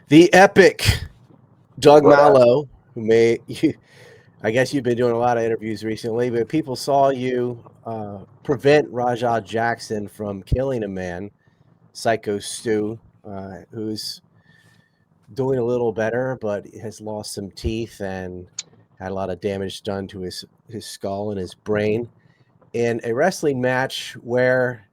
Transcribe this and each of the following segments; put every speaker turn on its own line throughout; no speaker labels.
The epic Doug
What up?
Mallow, who may you, I guess you've been doing a lot of interviews recently, but people saw you prevent Rajah Jackson from killing a man, Psycho Stu, who's doing a little better, but has lost some teeth and had a lot of damage done to his skull and his brain. In a wrestling match where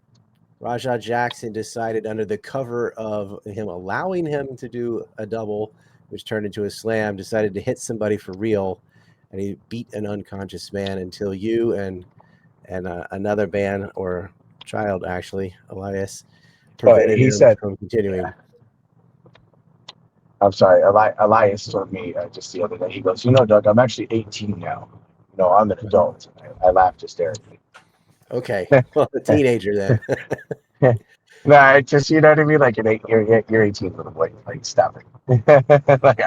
Rajah Jackson decided, under the cover of him allowing him to do a double, which turned into a slam, decided to hit somebody for real, and he beat an unconscious man until you and another man or child, actually, Elias,
But
prevented
he
him
said,
from
yeah,
continuing.
I'm sorry. Elias told me just the other day. He goes, Doug, I'm actually 18 now. I'm an adult. I laughed hysterically.
Okay, well, a teenager then.
No, I just, you know what I mean? Like you're 18 little boy. Like, stop it. Like,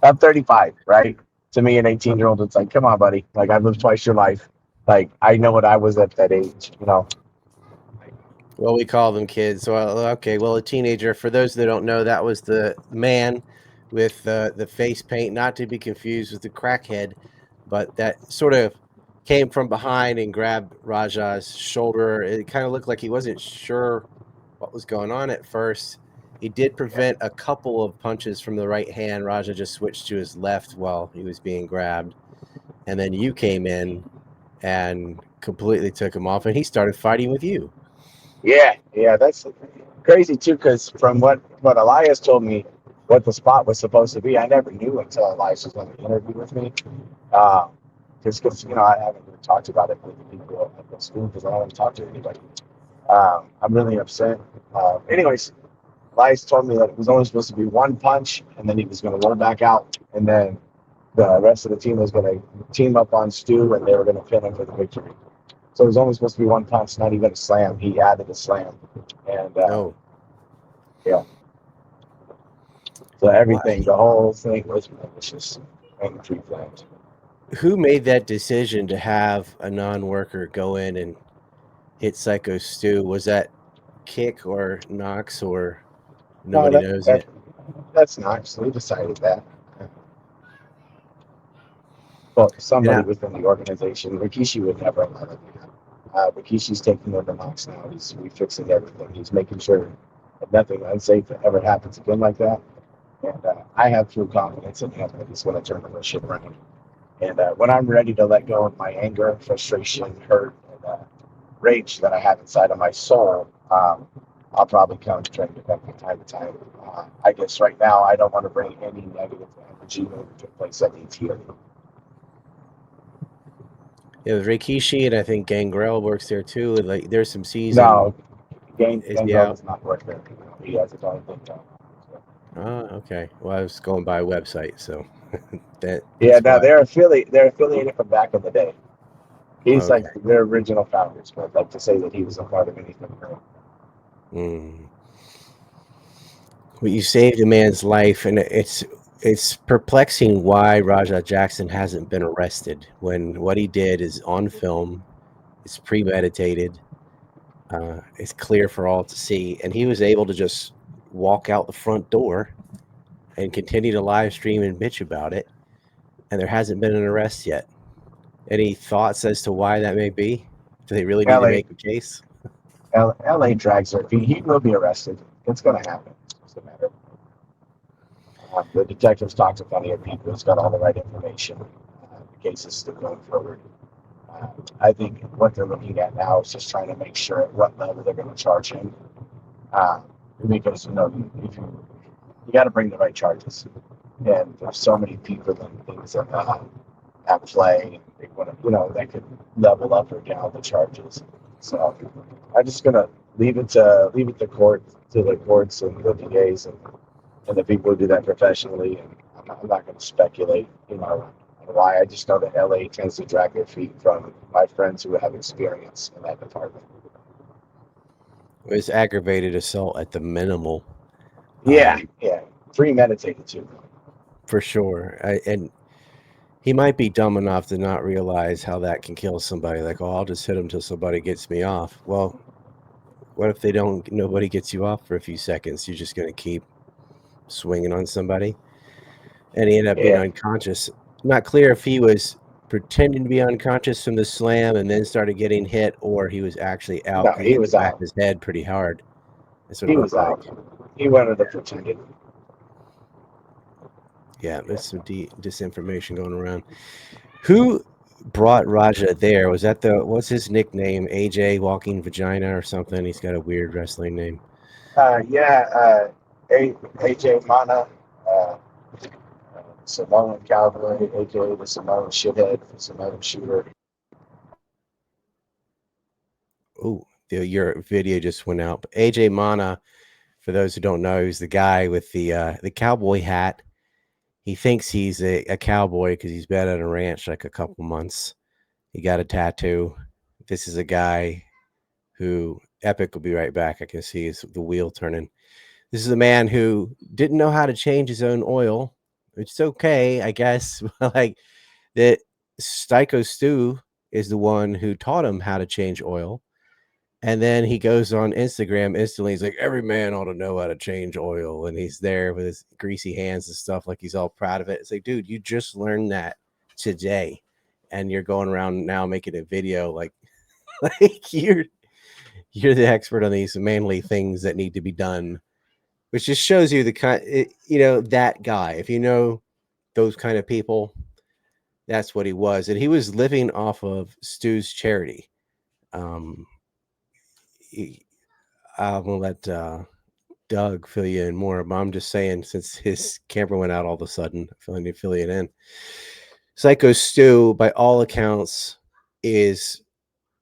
I'm 35, right? To me, an 18-year-old, it's like, come on, buddy. Like, I've lived twice your life. Like, I know what I was at that age. Like,
Well, we call them kids. Well, okay. Well, a teenager. For those that don't know, that was the man with the face paint, not to be confused with the crackhead, but that sort of came from behind and grabbed Rajah's shoulder. It kind of looked like he wasn't sure what was going on at first. He did
yeah.
prevent a couple of punches from the right hand. Rajah just switched to his left while he was being grabbed, and then you came in and completely took him off, and he started fighting with you.
Yeah, that's crazy too. Because from what Elias told me, what the spot was supposed to be, I never knew until Elias was on the interview with me. Just because I haven't really talked about it with the people at the school because I don't want to talk to anybody. I'm really upset. Anyways, Elias told me that it was only supposed to be one punch, and then he was going to roll back out, and then the rest of the team was going to team up on Stu, and they were going to pin him for the victory. So it was only supposed to be one punch, not even a slam. He added a slam, and
Oh,
yeah, so
why?
everything, the whole thing was malicious and pre-planned.
Who made that decision to have a non-worker go in and hit Psycho Stu? Was that Kick or Knox or
No,
nobody knows it?
that's not. So we decided that. Well,
And
somebody within the organization, Rikishi would never allow it. Rikishi's taking over Knox now. He's refixing everything. He's making sure that nothing unsafe ever happens again like that. And I have full confidence in him that he's going to turn the shit around. And when I'm ready to let go of my anger, frustration, hurt, and rage that I have inside of my soul, I'll probably come to train with them from time to time. I guess right now I don't want to bring any negative energy over to a place that needs healing.
it was Rikishi, and I think Gangrel works there too. Like, there's some season.
No, Gang
Is he
Gangrel
out?
does not work there. He has his own thing going. So,
Oh, okay. Well, I was going by a website, so
yeah,
that's
no,
why.
they're affiliated from back in the day. He's like
Okay.
their original founders, but like to say that he was a part of anything.
Mm. Well, you saved a man's life, and it's perplexing why Rajah Jackson hasn't been arrested when what he did is on film. It's premeditated. It's clear for all to see, and he was able to just walk out the front door and continue to live stream and bitch about it. And there hasn't been an arrest yet. Any thoughts as to why that may be? Do they really need to
LA
make a case?
LA drags their feet. He will be arrested. It's going to happen. It's just a matter. The detectives talked to plenty of people. He's got all the right information. The case is still going forward. I think what they're looking at now is just trying to make sure at what level they're going to charge him. Uh, because if you got to bring the right charges, and there's so many people and things that at play. They want to, that could level up or down the charges. So I'm just gonna leave it to the courts and the DAs and the people who do that professionally. And I'm not going to speculate, why. I just know that LA tends to drag their feet from my friends who have experience in that department.
It was aggravated assault at the minimal,
Yeah, yeah, premeditated too.
for sure. And he might be dumb enough to not realize how that can kill somebody. Like, oh, I'll just hit him till somebody gets me off. Well, what if they don't? Nobody gets you off for a few seconds. You're just going to keep swinging on somebody, and he ended up being
Yeah.
unconscious. Not clear if he was pretending to be unconscious from the slam and then started getting hit, or he was actually out
No,
because he
he
hit
was
the back of
out.
his head pretty hard. That's what it
He
looked
was
like.
out. He wanted to pretend it.
Yeah, there's some disinformation going around. Who brought Raja there? Was that what's his nickname? AJ Walking Vagina or something? He's got a weird wrestling name.
Yeah, AJ Mana, uh, Samoan Cowboy, AJ the Samoan Shithead, the Samoan Shooter.
Oh, your video just went out. But AJ Mana, for those who don't know, he's the guy with the cowboy hat. He thinks he's a cowboy because he's been at a ranch like a couple months. He got a tattoo. This is a guy who Epic will be right back. I can see the wheel turning. This is a man who didn't know how to change his own oil, which is okay, I guess. Like that, Psycho Stu is the one who taught him how to change oil. And then he goes on Instagram instantly. He's like, every man ought to know how to change oil. And he's there with his greasy hands and stuff. Like he's all proud of it. It's like, dude, you just learned that today. And you're going around now making a video like, like you're the expert on these manly things that need to be done, which just shows you the kind, that guy. If you know those kind of people, that's what he was. And he was living off of Stu's charity. Um, he, I'm gonna let Doug fill you in more, but I'm just saying since his camera went out all of a sudden, I need to fill you in. Psycho Stu, by all accounts, is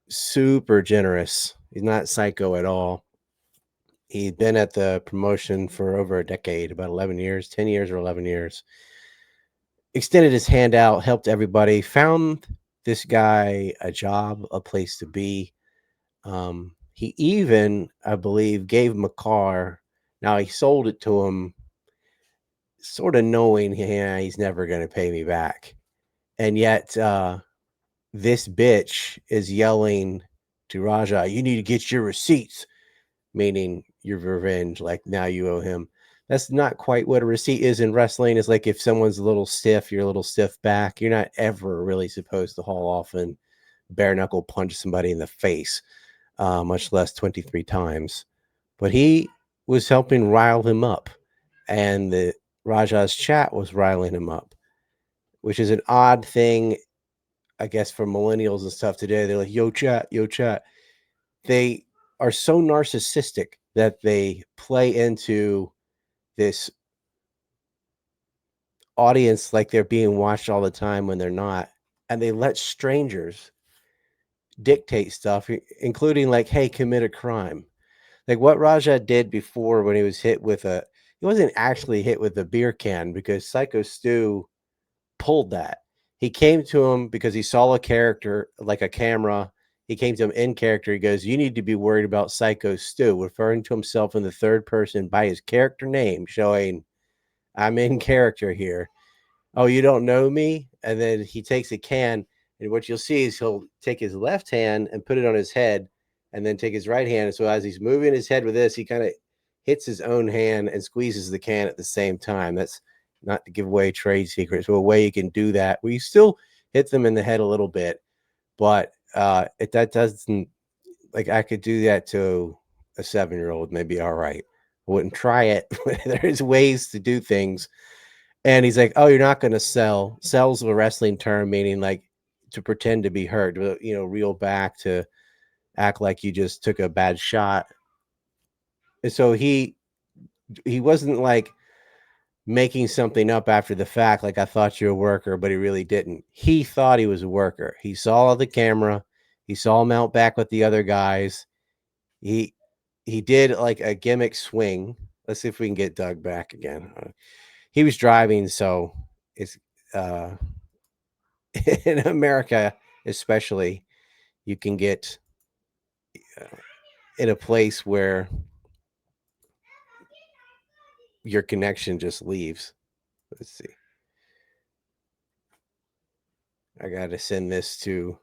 super generous. He's not psycho at all. He'd been at the promotion for over a decade, about 11 years, 10 years or 11 years. Extended his hand out, helped everybody, found this guy a job, a place to be. He even, I believe, gave him a car. Now he sold it to him, sort of knowing, yeah, he's never going to pay me back. And yet, this bitch is yelling to Raja, "You need to get your receipts," meaning your revenge. Like now you owe him. That's not quite what a receipt is in wrestling. It's like if someone's a little stiff, you're a little stiff back. You're not ever really supposed to haul off and bare knuckle punch somebody in the face, much less 23 times. But he was helping rile him up, and the Raja's chat was riling him up, which is an odd thing, I guess, for millennials and stuff today. They're like, yo, chat, yo, chat. They are so narcissistic that they play into this audience like they're being watched all the time when they're not. And they let strangers dictate stuff, including like, hey, commit a crime. Like what Raja did before when he was hit with he wasn't actually hit with a beer can because Psycho Stu pulled that. He came to him because he saw a character, like a camera. He came to him in character. He goes, "You need to be worried about Psycho Stu," referring to himself in the third person by his character name, showing I'm in character here. Oh, you don't know me? And then he takes a can, and what you'll see is he'll take his left hand and put it on his head, and then take his right hand. And so as he's moving his head with this, he kind of hits his own hand and squeezes the can at the same time. That's not to give away trade secrets, but a way you can do that where you still hit them in the head a little bit, but that doesn't, like I could do that to a 7-year-old, maybe all right. I wouldn't try it. There's ways to do things. And he's like, "Oh, you're not going to sell." Sell's a wrestling term meaning like to pretend to be hurt, reel back to act like you just took a bad shot. And so he wasn't like making something up after the fact, like I thought you're a worker, but he really didn't. He thought he was a worker. He saw the camera. He saw him out back with the other guys. He he did like a gimmick swing. Let's see if we can get Doug back again. He was driving, so it's uh in America, especially, you can get in a place where your connection just leaves. Let's see. I got to send this to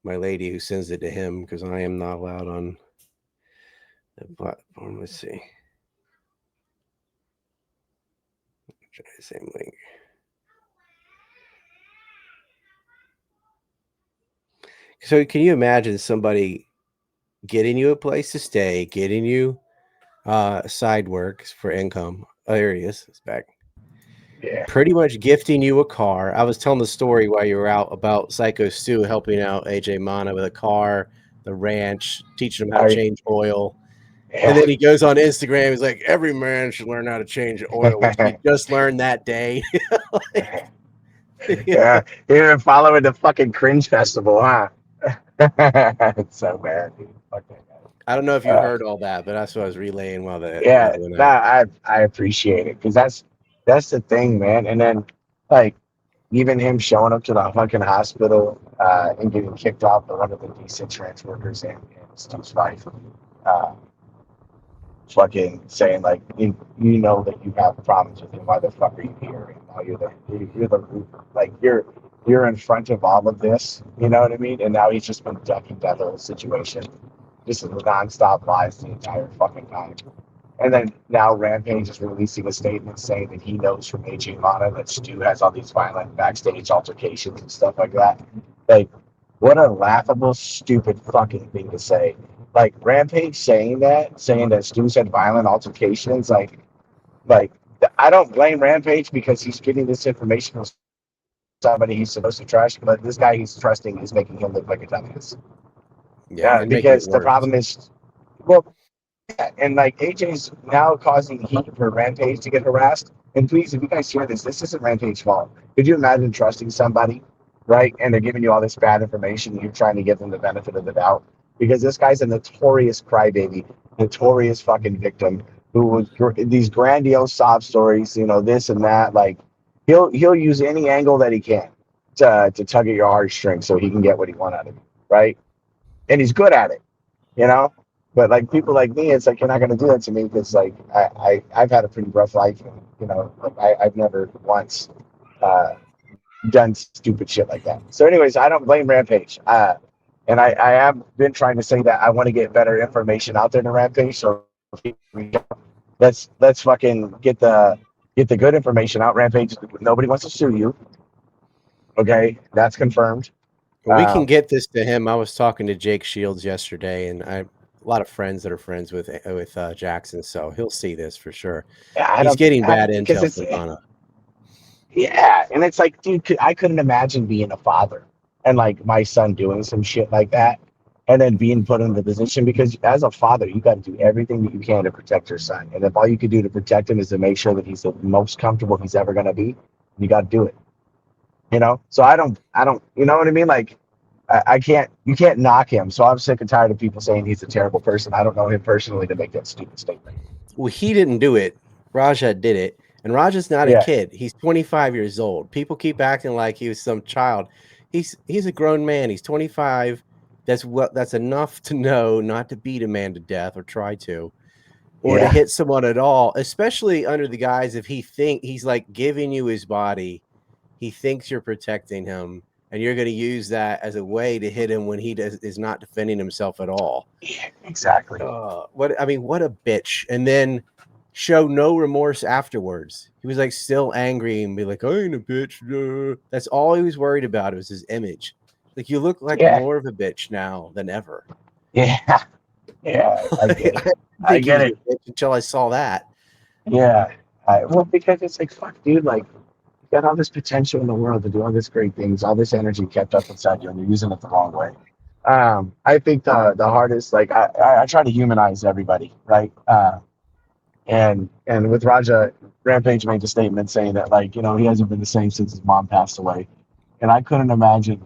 my lady who sends it to him because I am not allowed on the platform. Let's see. Same link. So can you imagine somebody getting you a place to stay, getting you side works for income? Oh, there he is. It's back.
Yeah.
Pretty much gifting you a car. I was telling the story while you were out about Psycho Stu helping out AJ Mana with a car, the ranch, teaching him how to
I,
change oil. And
yeah.
then he goes on Instagram. He's like, every man should learn how to change oil, which he just learned that day. Like,
Yeah. You're following the fucking cringe festival, huh? It's so bad, dude. Fuck that
I don't know if
guy.
you heard all that, but that's what I was relaying while
Yeah,
it went
nah,
out.
I appreciate it because that's the thing, man. And then like even him showing up to the fucking hospital and getting kicked off by one of the decent trans workers and Stu's wife, uh, fucking saying like you know that you have problems with him. Why the fuck are you here? And now you're the like you're in front of all of this. You know what I mean? And now he's just been ducking that whole situation. Just nonstop lies the entire fucking time. And then now Rampage is releasing a statement saying that he knows from AJ Mana that Stu has all these violent backstage altercations and stuff like that. Like, what a laughable, stupid fucking thing to say. Like Rampage saying that Stu's had violent altercations, like I don't blame Rampage because he's getting this information from somebody he's supposed to trust, but this guy he's trusting is making him look like a dumbass.
Yeah, and making it
Because the
worse.
problem is, well, yeah, and like AJ's now causing heat for Rampage to get harassed. And please, if you guys hear this, this isn't Rampage's fault. Could you imagine trusting somebody, right? And they're giving you all this bad information, and you're trying to give them the benefit of the doubt because this guy's a notorious crybaby, notorious fucking victim who was these grandiose sob stories, you know, this and that. Like he'll use any angle that he can to tug at your heartstrings so he can get what he wants out of you, right? And he's good at it, you know. But like people like me, it's like you're not gonna do that to me because like I've had a pretty rough life, and you know, like I've never once uh, done stupid shit like that. So, anyways, I don't blame Rampage. And I have been trying to say that I want to get better information out there to Rampage. So let's fucking get the good information out. Rampage, nobody wants to sue you. Okay, that's confirmed.
We can
Um,
get this to him. I was talking to Jake Shields yesterday, and I a lot of friends that are friends with Jackson, so he'll see this for sure.
I
He's
don't
getting
I,
bad
because
intel
it's
for Donna.
yeah, and it's like, dude, I couldn't imagine being a father and like my son doing some shit like that, and then being put in the position because as a father, you got to do everything that you can to protect your son, and if all you could do to protect him is to make sure that he's the most comfortable he's ever gonna be, you got to do it. You know, so I don't, you know what I mean? Like, I can't, you can't knock him. So I'm sick and tired of people saying he's a terrible person. I don't know him personally to make that stupid statement.
Well, he didn't do it. Raja did it. And Raja's not a
Yeah,
kid. He's 25 years old. People keep acting like he was some child. He's a grown man. He's 25. That's enough to know not to beat a man to death or try to, or to
yeah,
hit someone at all, especially under the guise if he's like giving you his body. He thinks you're protecting him, and you're going to use that as a way to hit him when is not defending himself at all.
yeah, exactly.
What a bitch. And then show no remorse afterwards. He was like still angry and be like, I ain't a bitch. That's all he was worried about. It was his image. Like, you look like
Yeah,
more of a bitch now than ever.
yeah, yeah. I
I
get it.
didn't
I
think he
get
was
it.
a bitch until I saw that.
Yeah. Well, because it's like, fuck, dude, like, you got all this potential in the world to do all these great things, all this energy kept up inside you, and you're using it the wrong way. I think the hardest, like, I try to humanize everybody, right? And with Raja, Rampage made a statement saying that, like, you know, he hasn't been the same since his mom passed away. And I couldn't imagine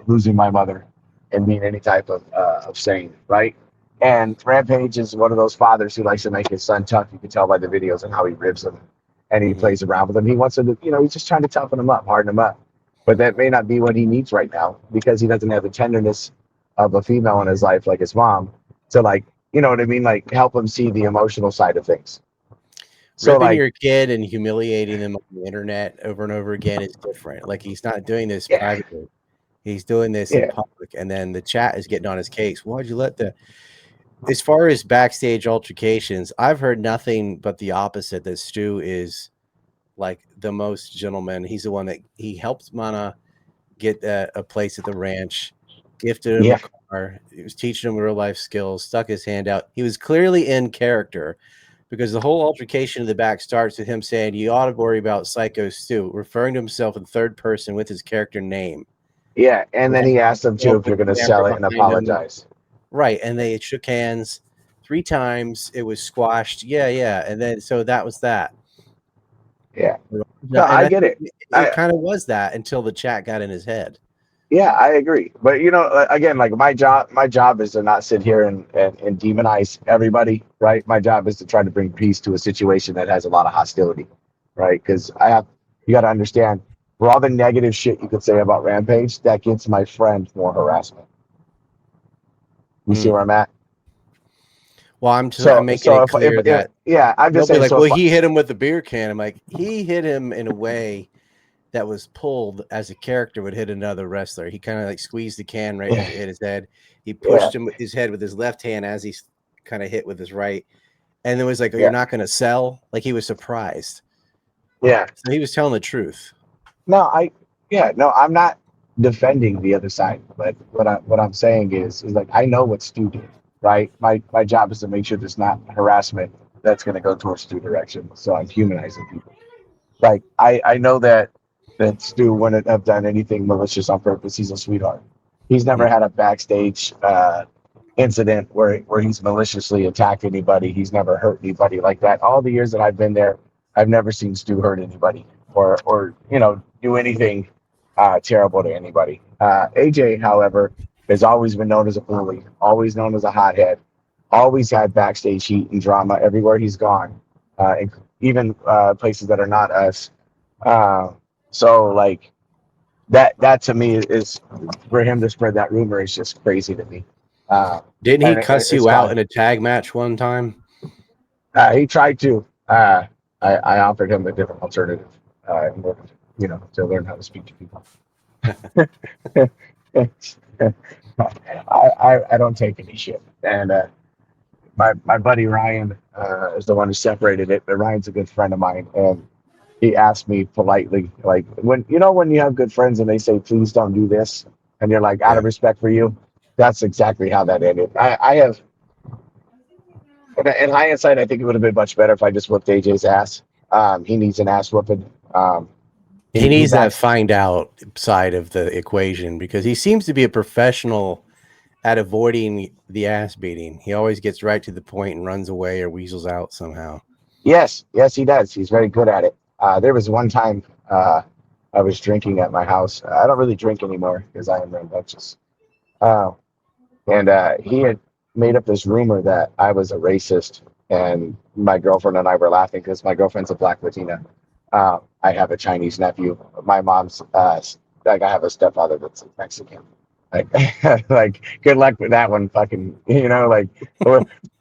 losing my mother and being any type of sane, right? And Rampage is one of those fathers who likes to make his son tough. You can tell by the videos and how he ribs him and he
Hmm.
plays around with him. He wants to, you know, he's just trying to toughen him up, harden him up. But that may not be what he needs right now because he doesn't have the tenderness of a female in his life like his mom to, like, you know what I mean? Like, help him see the emotional side of things. So,
Ribbing
like,
your kid and humiliating them on the internet over and over again is different. Like, he's not doing this
yeah,
privately. He's doing this in
yeah,
public, and then the chat is getting on his case. Why'd you let the as far as backstage altercations, I've heard nothing but the opposite, that Stu is like the most gentleman. He's the one that he helped Mana get a place at the ranch, gifted him a
Yeah.
car. He was teaching him real life skills, stuck his hand out. He was clearly in character because the whole altercation in the back starts with him saying, "You ought to worry about Psycho Stu," referring to himself in third person with his character name.
Yeah. And then he asked them too
Well,
if
put
you're going to
the camera
sell it and
behind him.
apologize.
Right, and they shook hands 3 times. It was squashed. Yeah, yeah, and then so that was that.
Yeah. No,
Yeah, and
I
I
get
think
it.
it kind of was that until the chat got in his head.
Yeah, I agree. But again, like my job is to not sit here and demonize everybody, right? My job is to try to bring peace to a situation that has a lot of hostility, right? Because you got to understand, for all the negative shit you could say about Rampage, that gets my friend more harassment. You see where I'm at?
Well, I'm
So,
making
so
it
if
clear that
yeah, I'm
they'll
just
be
saying.
like,
So
"Well,
if
he hit him with the beer can." I'm like, he hit him in a way that was pulled as a character would hit another wrestler. He kind of like squeezed the can right as it hit his head. He
yeah,
pushed him with his head with his left hand as he kind of hit with his right. And it was like, "Oh, you're
yeah,
not going to sell?" Like he was surprised.
yeah.
So he was telling the truth.
No, no, I'm not defending the other side, but what I'm saying is like I know what Stu did, right? My job is to make sure there's not harassment that's going to go towards Stu direction. So I'm humanizing people. Like I know that Stu wouldn't have done anything malicious on purpose. He's a sweetheart. He's never had a backstage incident where he's maliciously attacked anybody. He's never hurt anybody like that. All the years that I've been there, I've never seen Stu hurt anybody or do anything terrible to anybody. AJ, however, has always been known as a bully, always known as a hothead, always had backstage heat and drama everywhere he's gone, even places that are not us. Uh, so like that to me is for him to spread that rumor is just crazy to me. Uh,
Didn't he
and
cuss
it's
you out
kind
in a tag match one time?
he tried to. I offered him a different alternative in order to learn how to speak to people. I don't take any shit, and my buddy Ryan is the one who separated it. But Ryan's a good friend of mine, and he asked me politely, like when you have good friends and they say, "Please don't do this," and you're like, out
Yeah.
of respect for you. That's exactly how that ended. I have, in hindsight, I think it would have been much better if I just whipped AJ's ass. He needs an ass whooping.
He
He
needs that
back.
find out side of the equation because he seems to be a professional at avoiding the ass beating. He always gets right to the point and runs away or weasels out somehow.
Yes, he does. He's very good at it. There was one time I was drinking at my house. I don't really drink anymore because I am rambunctious. Uh, and he had made up this rumor that I was a racist, and my girlfriend and I were laughing because my girlfriend's a Black Latina. I have a Chinese nephew. My mom's like I have a stepfather that's Mexican. Like, like good luck with that one. Fucking, like,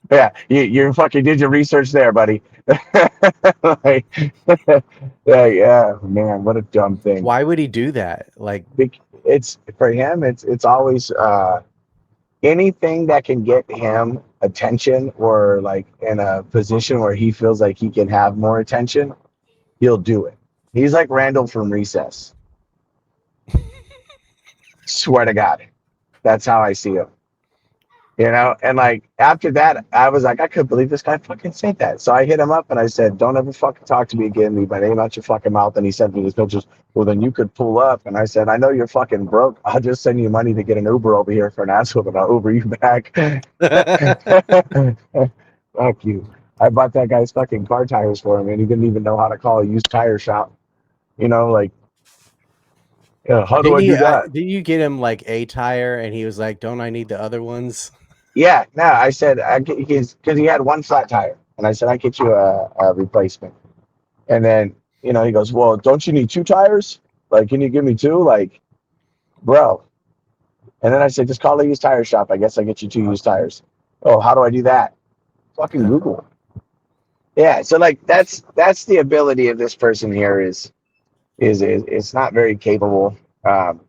yeah, you fucking did your research there, buddy. Like, yeah, man, what a dumb thing.
Why would he do that? Like,
It's for him. It's always anything that can get him attention or like in a position where he feels like he can have more attention, he'll do it. He's like Randall from Recess. Swear to God, that's how I see him. And like after that, I was like, I couldn't believe this guy fucking said that. So I hit him up and I said, "Don't ever fucking talk to me again. Leave my name out your fucking mouth." And he sent me his pictures. Well, then you could pull up. And I said, "I know you're fucking broke. I'll just send you money to get an Uber over here for an ass whooping. I'll Uber you back." Fuck you. I bought that guy's fucking car tires for him, and he didn't even know how to call a used tire shop. Like, yeah, how do
didn't
I
he?
do that?
Did you get him like a tire? And he was like, "Don't I need the other ones?"
Yeah, no, I said because he had one flat tire, and I said I get you a replacement. And then he goes, "Well, don't you need two tires? Like, can you give me two? Like, bro." And then I said, "Just call a used tire shop. I guess I get you two used tires." Oh, how do I do that? Fucking Google. Yeah, so like that's the ability of this person here is it's not very capable, and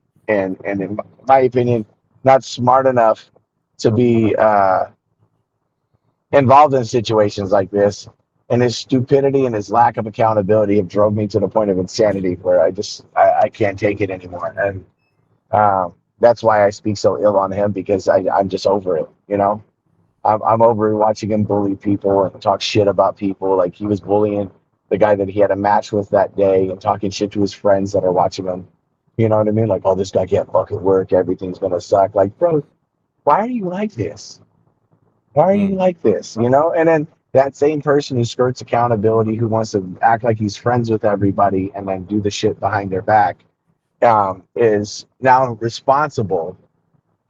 in my opinion, not smart enough to be involved in situations like this. And his stupidity and his lack of accountability have drove me to the point of insanity where I can't take it anymore. And that's why I speak so ill on him, because I'm just over it. You know, I'm over watching him bully people and talk shit about people. Like he was bullying the guy that he had a match with that day and talking shit to his friends that are watching him. You know what I mean? Like, oh, this guy can't fucking work. Everything's gonna suck. Like, bro, why are you like this? Why are you
Mm.
like this? You know? And then that same person who skirts accountability, who wants to act like he's friends with everybody and then do the shit behind their back, is now responsible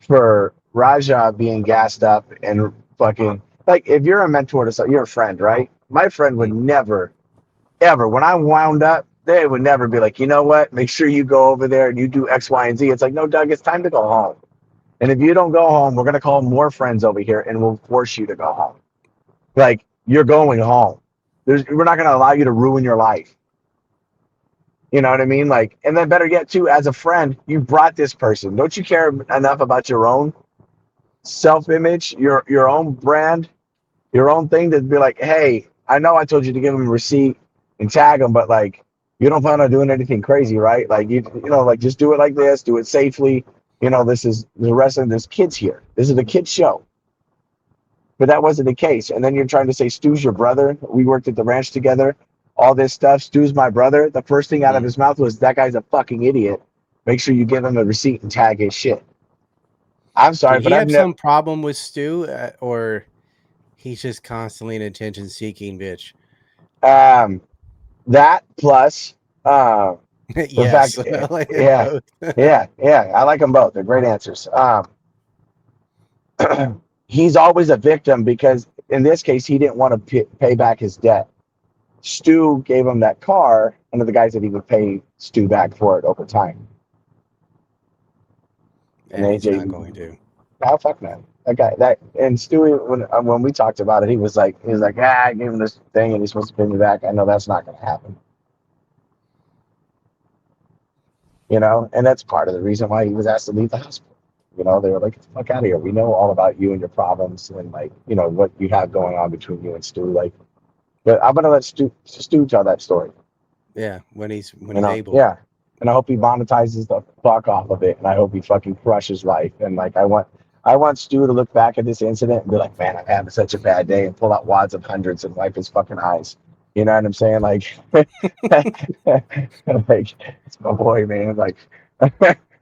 for Raja being gassed up and fucking, like, if you're a mentor to you're a friend, right? My friend would
Mm.
never, ever, when I wound up, they would never be like, you know what? Make sure you go over there and you do X, Y, and Z. It's like, no, Doug, it's time to go home. And if you don't go home, we're gonna call more friends over here and we'll force you to go home. Like, you're going home. We're not gonna allow you to ruin your life. You know what I mean? Like, and then better yet, too, as a friend, you brought this person. Don't you care enough about your own self-image, your own brand, your own thing, to be like, hey, I know I told you to give him a receipt and tag him, but like, you don't plan on doing anything crazy, right? Like, you know, like, just do it like this, do it safely. You know, this is the rest of this kids here. This is a kids show. But that wasn't the case. And then you're trying to say Stu's your brother. We worked at the ranch together. All this stuff. Stu's my brother. The first thing out of
Mm.
his mouth was, that guy's a fucking idiot. Make sure you give him a receipt and tag his shit. I'm sorry,
Did
but
he
I've
have
never.
some problem with Stu, or he's just constantly an attention-seeking bitch?
Um, that plus the
Yes,
fact,
I like it
yeah,
both.
yeah. I like them both. They're great answers. He's always a victim because in this case, he didn't want to pay back his debt. Stu gave him that car under the guise that he would pay Stu back for it over time. And
And he's
AJ,
not going to.
oh fuck man, that guy, that, and Stewie, when we talked about it, he was like, ah, I gave him this thing and he's supposed to pay me back. I know that's not going to happen, you know, and that's part of the reason why he was asked to leave the hospital. You know, they were like, get the fuck out of here. We know all about you and your problems and, like, you know, what you have going on between you and Stu. Like, but I'm gonna let Stu tell that story.
Yeah, when he's
You know,
able.
yeah. And I hope he monetizes the fuck off of it, and I hope he fucking crushes life. And like, I want Stu to look back at this incident and be like, man, I'm having such a bad day, and pull out wads of hundreds and wipe his fucking eyes. You know what I'm saying? Like, like, it's my boy, man. Like,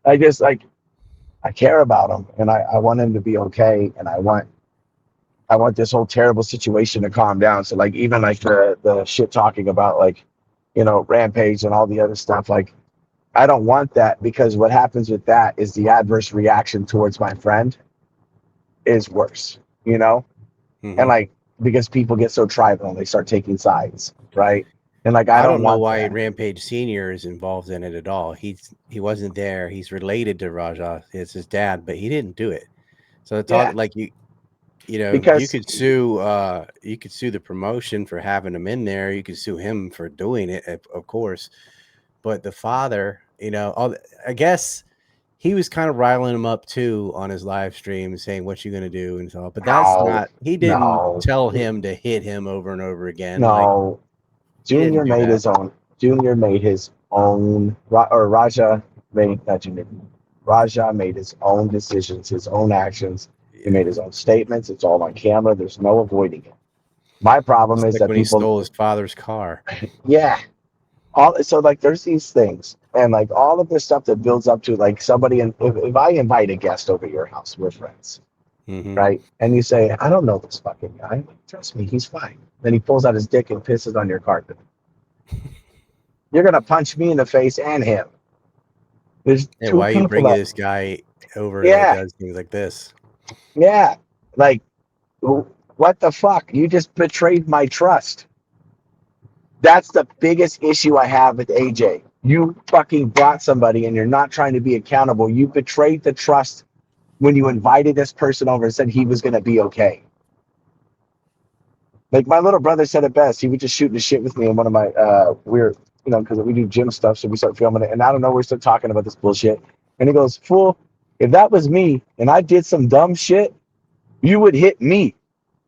I just, like, I care about him, and I want him to be okay, and I want this whole terrible situation to calm down. So like, even like the shit talking about, like, you know, Rampage and all the other stuff, like, I don't want that, because what happens with that is the adverse reaction towards my friend is worse, you know? And
Hmm.
like, because people get so tribal and they start taking sides, right? And like, I
I
don't
don't know
want
why
that.
Rampage Senior is involved in it at all. He wasn't there. He's related to Raja. It's his dad, but he didn't do it. So talk
Yeah,
like you know,
because
you could sue the promotion for having him in there. You could sue him for doing it, of course. But the father, you know, I guess he was kind of riling him up too on his live stream, saying, "What you gonna do?" and so. But that's
no,
not. He didn't
no,
tell him to hit him over and over again. Like
no.
he didn't
Junior
do
made
that.
his own. Junior made his own, or Raja made, not Junior. Raja made his own decisions, his own actions. He
Yeah,
made his own statements. It's all on camera. There's no avoiding it. My problem
it's
is
like
that
when he
people,
stole his father's car.
yeah, all, so like, there's these things, and like all of this stuff that builds up to, like, somebody, and if I invite a guest over your house, we're friends,
Hmm.
right? And you say, I don't know this fucking guy. Trust me, he's fine. Then he pulls out his dick and pisses on your carpet. You're gonna punch me in the face and him. There's
Yeah,
two
why are you
people
bringing
that,
this guy over that
yeah,
does things like this?
yeah. Like, what the fuck? You just betrayed my trust. That's the biggest issue I have with AJ. You fucking brought somebody and you're not trying to be accountable. You betrayed the trust when you invited this person over and said he was going to be okay. Like, my little brother said it best. He was just shooting the shit with me in one of my, we're, you know, because we do gym stuff. So we start filming it. And I don't know, we start talking about this bullshit. And he goes, fool, if that was me and I did some dumb shit, you would hit me.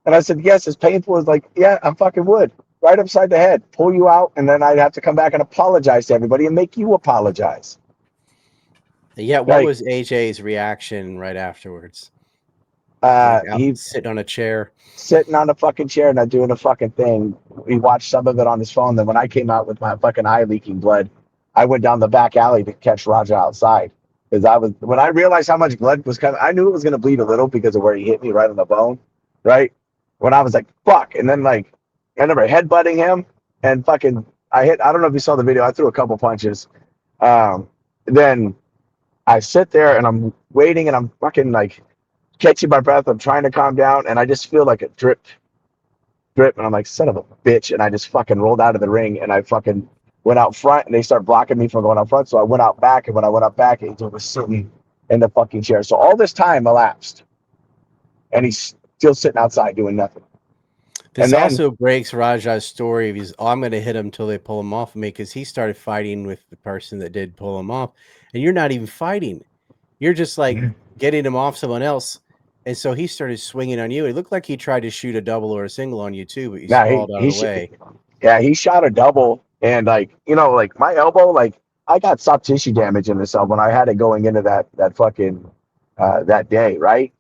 And I said, yes, as painful as, like, yeah, I fucking would. right upside the head, pull you out, and then I'd have to come back and apologize to everybody and make you apologize.
Yeah, what
Like,
was AJ's reaction right afterwards? Like out
he
sitting on a chair.
sitting on a fucking chair, not doing a fucking thing. He watched some of it on his phone. Then when I came out with my fucking eye leaking blood, I went down the back alley to catch Raja outside. Because when I realized how much blood was coming, I knew it was going to bleed a little because of where he hit me right on the bone, right? When I was like, fuck. And then, like, I remember headbutting him and fucking, I don't know if you saw the video, I threw a couple punches. Then I sit there and I'm waiting and I'm fucking like catching my breath. I'm trying to calm down and I just feel like a drip. And I'm like, son of a bitch. And I just fucking rolled out of the ring and I fucking went out front and they start blocking me from going out front. So I went out back. And when I went out back, Angel was sitting in the fucking chair. So all this time elapsed and he's still sitting outside doing nothing.
This
And then,
also breaks Raja's story of I'm going to hit him until they pull him off of me, because he started fighting with the person that did pull him off, and you're not even fighting. You're just like getting him off someone else. And so he started swinging on you. It looked like he tried to shoot a double or a single on you too, but you stalled out of the way.
Yeah, he shot a double. And like, you know, like my elbow, like I got soft tissue damage in this elbow when I had it going into that fucking that day, right?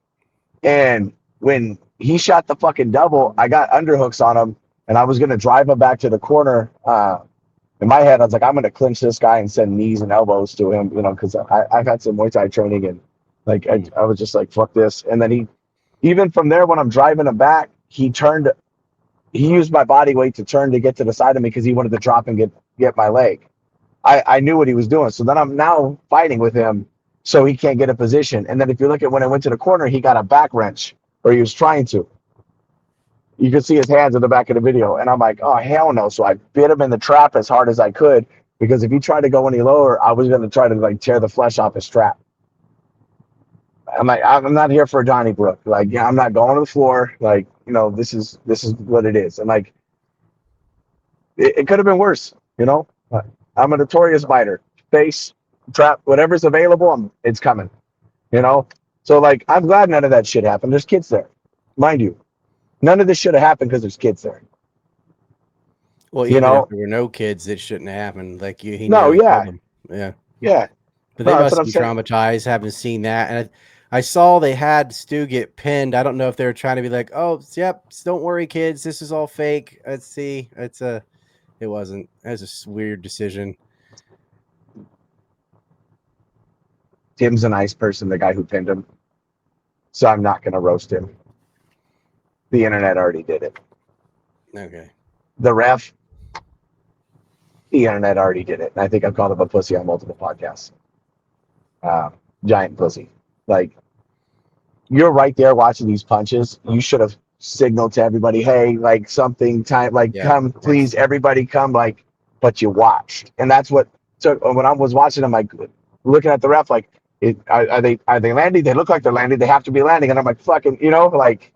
And when he shot the fucking double, I got underhooks on him and I was gonna drive him back to the corner. In my head, I was like, I'm gonna clinch this guy and send knees and elbows to him, you know, because I've had some Muay Thai training and like I was just like, fuck this. And then even from there, when I'm driving him back, he used my body weight to turn to get to the side of me because he wanted to drop and get my leg. I knew what he was doing. So then I'm now fighting with him so he can't get a position. And then if you look at when I went to the corner, he got a back wrench, or he was trying to. You can see his hands in the back of the video. And I'm like, oh, hell no. So I bit him in the trap as hard as I could, because if he tried to go any lower, I was going to try to like tear the flesh off his trap. I'm like, I'm not here for Donnybrook. Like, yeah, I'm not going to the floor. Like, you know, this is what it is. And like, it could have been worse, you know. I'm a notorious biter. Face, trap, whatever's available, it's coming, you know. So like, I'm glad none of that shit happened. There's kids there, mind you. None of this should have happened because there's kids there.
Well, even if there were no kids, it shouldn't have happened. Like he knew them.
Yeah.
But they must be traumatized, haven't seen that. And I saw they had Stu get pinned. I don't know if they were trying to be like, oh, yep, don't worry, kids, this is all fake. Let's see. It wasn't. It was a weird decision.
Tim's a nice person, the guy who pinned him. So I'm not going to roast him. The internet already did it.
Okay.
The ref, the internet already did it. And I think I've called him a pussy on multiple podcasts. Giant pussy. Like, you're right there watching these punches. You should have signaled to everybody, hey, like something time, like come, please, everybody come, like, but you watched. And that's what took, when I was watching them, like looking at the ref, like, are they landing? They look like they're landing. They have to be landing. And I'm like, fucking, you know, like.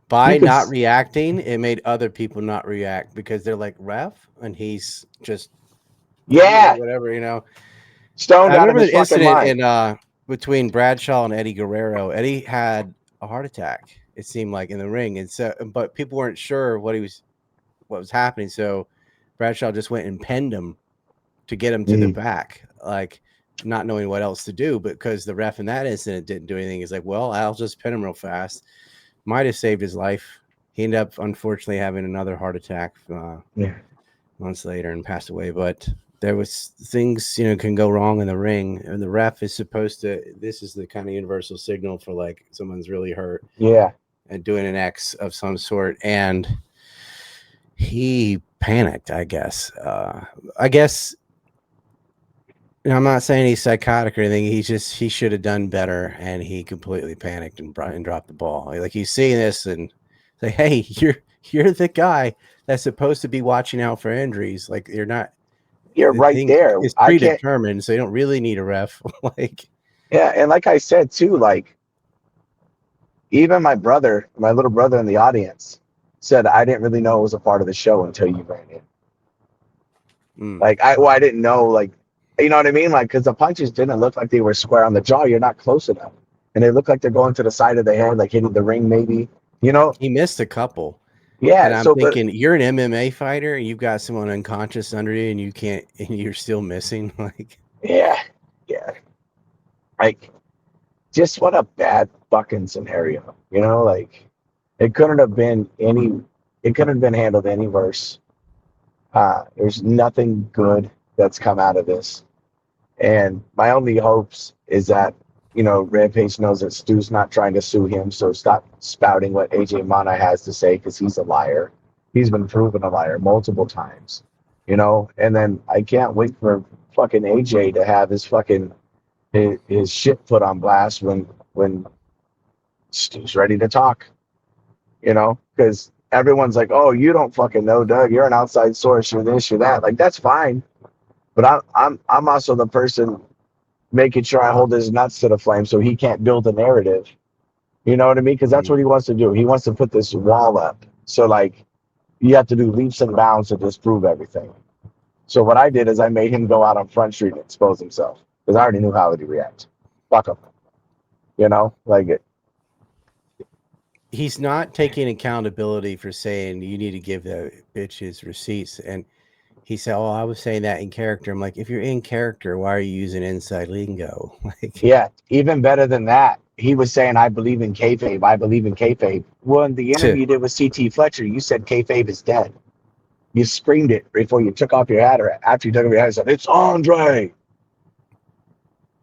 By not reacting, it made other people not react because they're like, ref? And he's just, whatever, you know.
Stoned out of his
fucking incident
mind.
Between Bradshaw and Eddie Guerrero. Eddie had a heart attack, it seemed like, in the ring. And so, but people weren't sure what was happening. So Bradshaw just went and pinned him to get him to the back, like not knowing what else to do, because the ref in that incident didn't do anything. He's like, well, I'll just pin him real fast. Might have saved his life. He ended up, unfortunately, having another heart attack months later and passed away. But there was things, you know, can go wrong in the ring, and the ref is supposed to. This is the kind of universal signal for like someone's really hurt.
Yeah,
and doing an X of some sort, and he panicked. I guess. I'm not saying he's psychotic or anything. He should have done better, and he completely panicked and dropped the ball. Like, he's seeing this and say, "Hey, you're the guy that's supposed to be watching out for injuries. Like, you're not.
You're right there.
It's predetermined, so you don't really need a ref." Like,
yeah, and like I said too, like even my little brother in the audience said, I didn't really know it was a part of the show until you ran in. Like I didn't know, like. You know what I mean? Like, because the punches didn't look like they were square on the jaw. You're not close enough. And they look like they're going to the side of the head, like hitting the ring maybe. You know?
He missed a couple.
Yeah.
And I'm
So, but
thinking, you're an MMA fighter, and you've got someone unconscious under you, and you can't, and you're still missing. Like,
yeah, yeah. Like, just what a bad fucking scenario. Like it couldn't have been any. It couldn't have been handled any worse. There's nothing good that's come out of this. And my only hopes is that, Rampage knows that Stu's not trying to sue him, so stop spouting what AJ Mana has to say because he's a liar. He's been proven a liar multiple times, And then I can't wait for fucking AJ to have his shit put on blast when Stu's ready to talk, because everyone's like, oh, you don't fucking know, Doug. You're an outside source. You're this, you're that. Like, that's fine. But I'm also the person making sure I hold his nuts to the flame so he can't build a narrative. You know what I mean? Because that's what he wants to do. He wants to put this wall up. So, like, you have to do leaps and bounds to disprove everything. So what I did is I made him go out on Front Street and expose himself because I already knew how he'd react. Fuck him. Like it.
he's not taking accountability for saying you need to give the bitch his receipts. And he said, "Oh, I was saying that in character." I'm like, if you're in character, why are you using inside lingo? Like,
Yeah, even better than that. He was saying, I believe in kayfabe. I believe in kayfabe. Well, in the interview you did with CT Fletcher, you said kayfabe is dead. You screamed it before you took off your hat, or after you took off your hat, you said, it's Andre.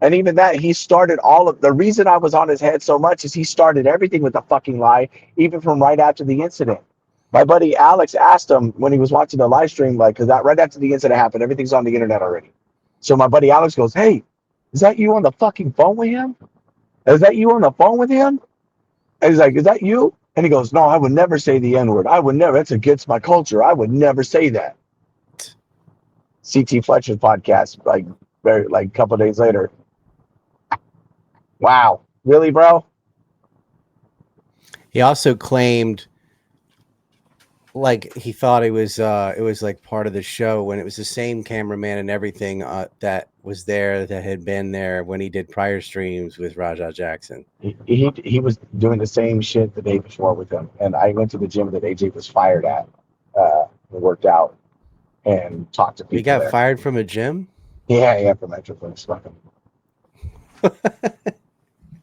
And even that, he started all of the reason I was on his head so much is he started everything with a fucking lie, even from right after the incident. My buddy Alex asked him when he was watching the live stream, like, because that right after the incident happened, everything's on the internet already. So my buddy Alex goes, hey, is that you on the fucking phone with him? Is that you on the phone with him? And he's like, is that you? And he goes, no, I would never say the N word. I would never. That's against my culture. I would never say that. CT Fletcher's podcast, like a couple of days later. Wow. Really, bro?
he also claimed, like, he thought it was like part of the show, when it was the same cameraman and everything that was there, that had been there when he did prior streams with Raja Jackson.
He was doing the same shit the day before with him. And I went to the gym that AJ was fired at and worked out and talked to people
He got
there.
fired from a gym?
Yeah, from Metroflex. Fucking.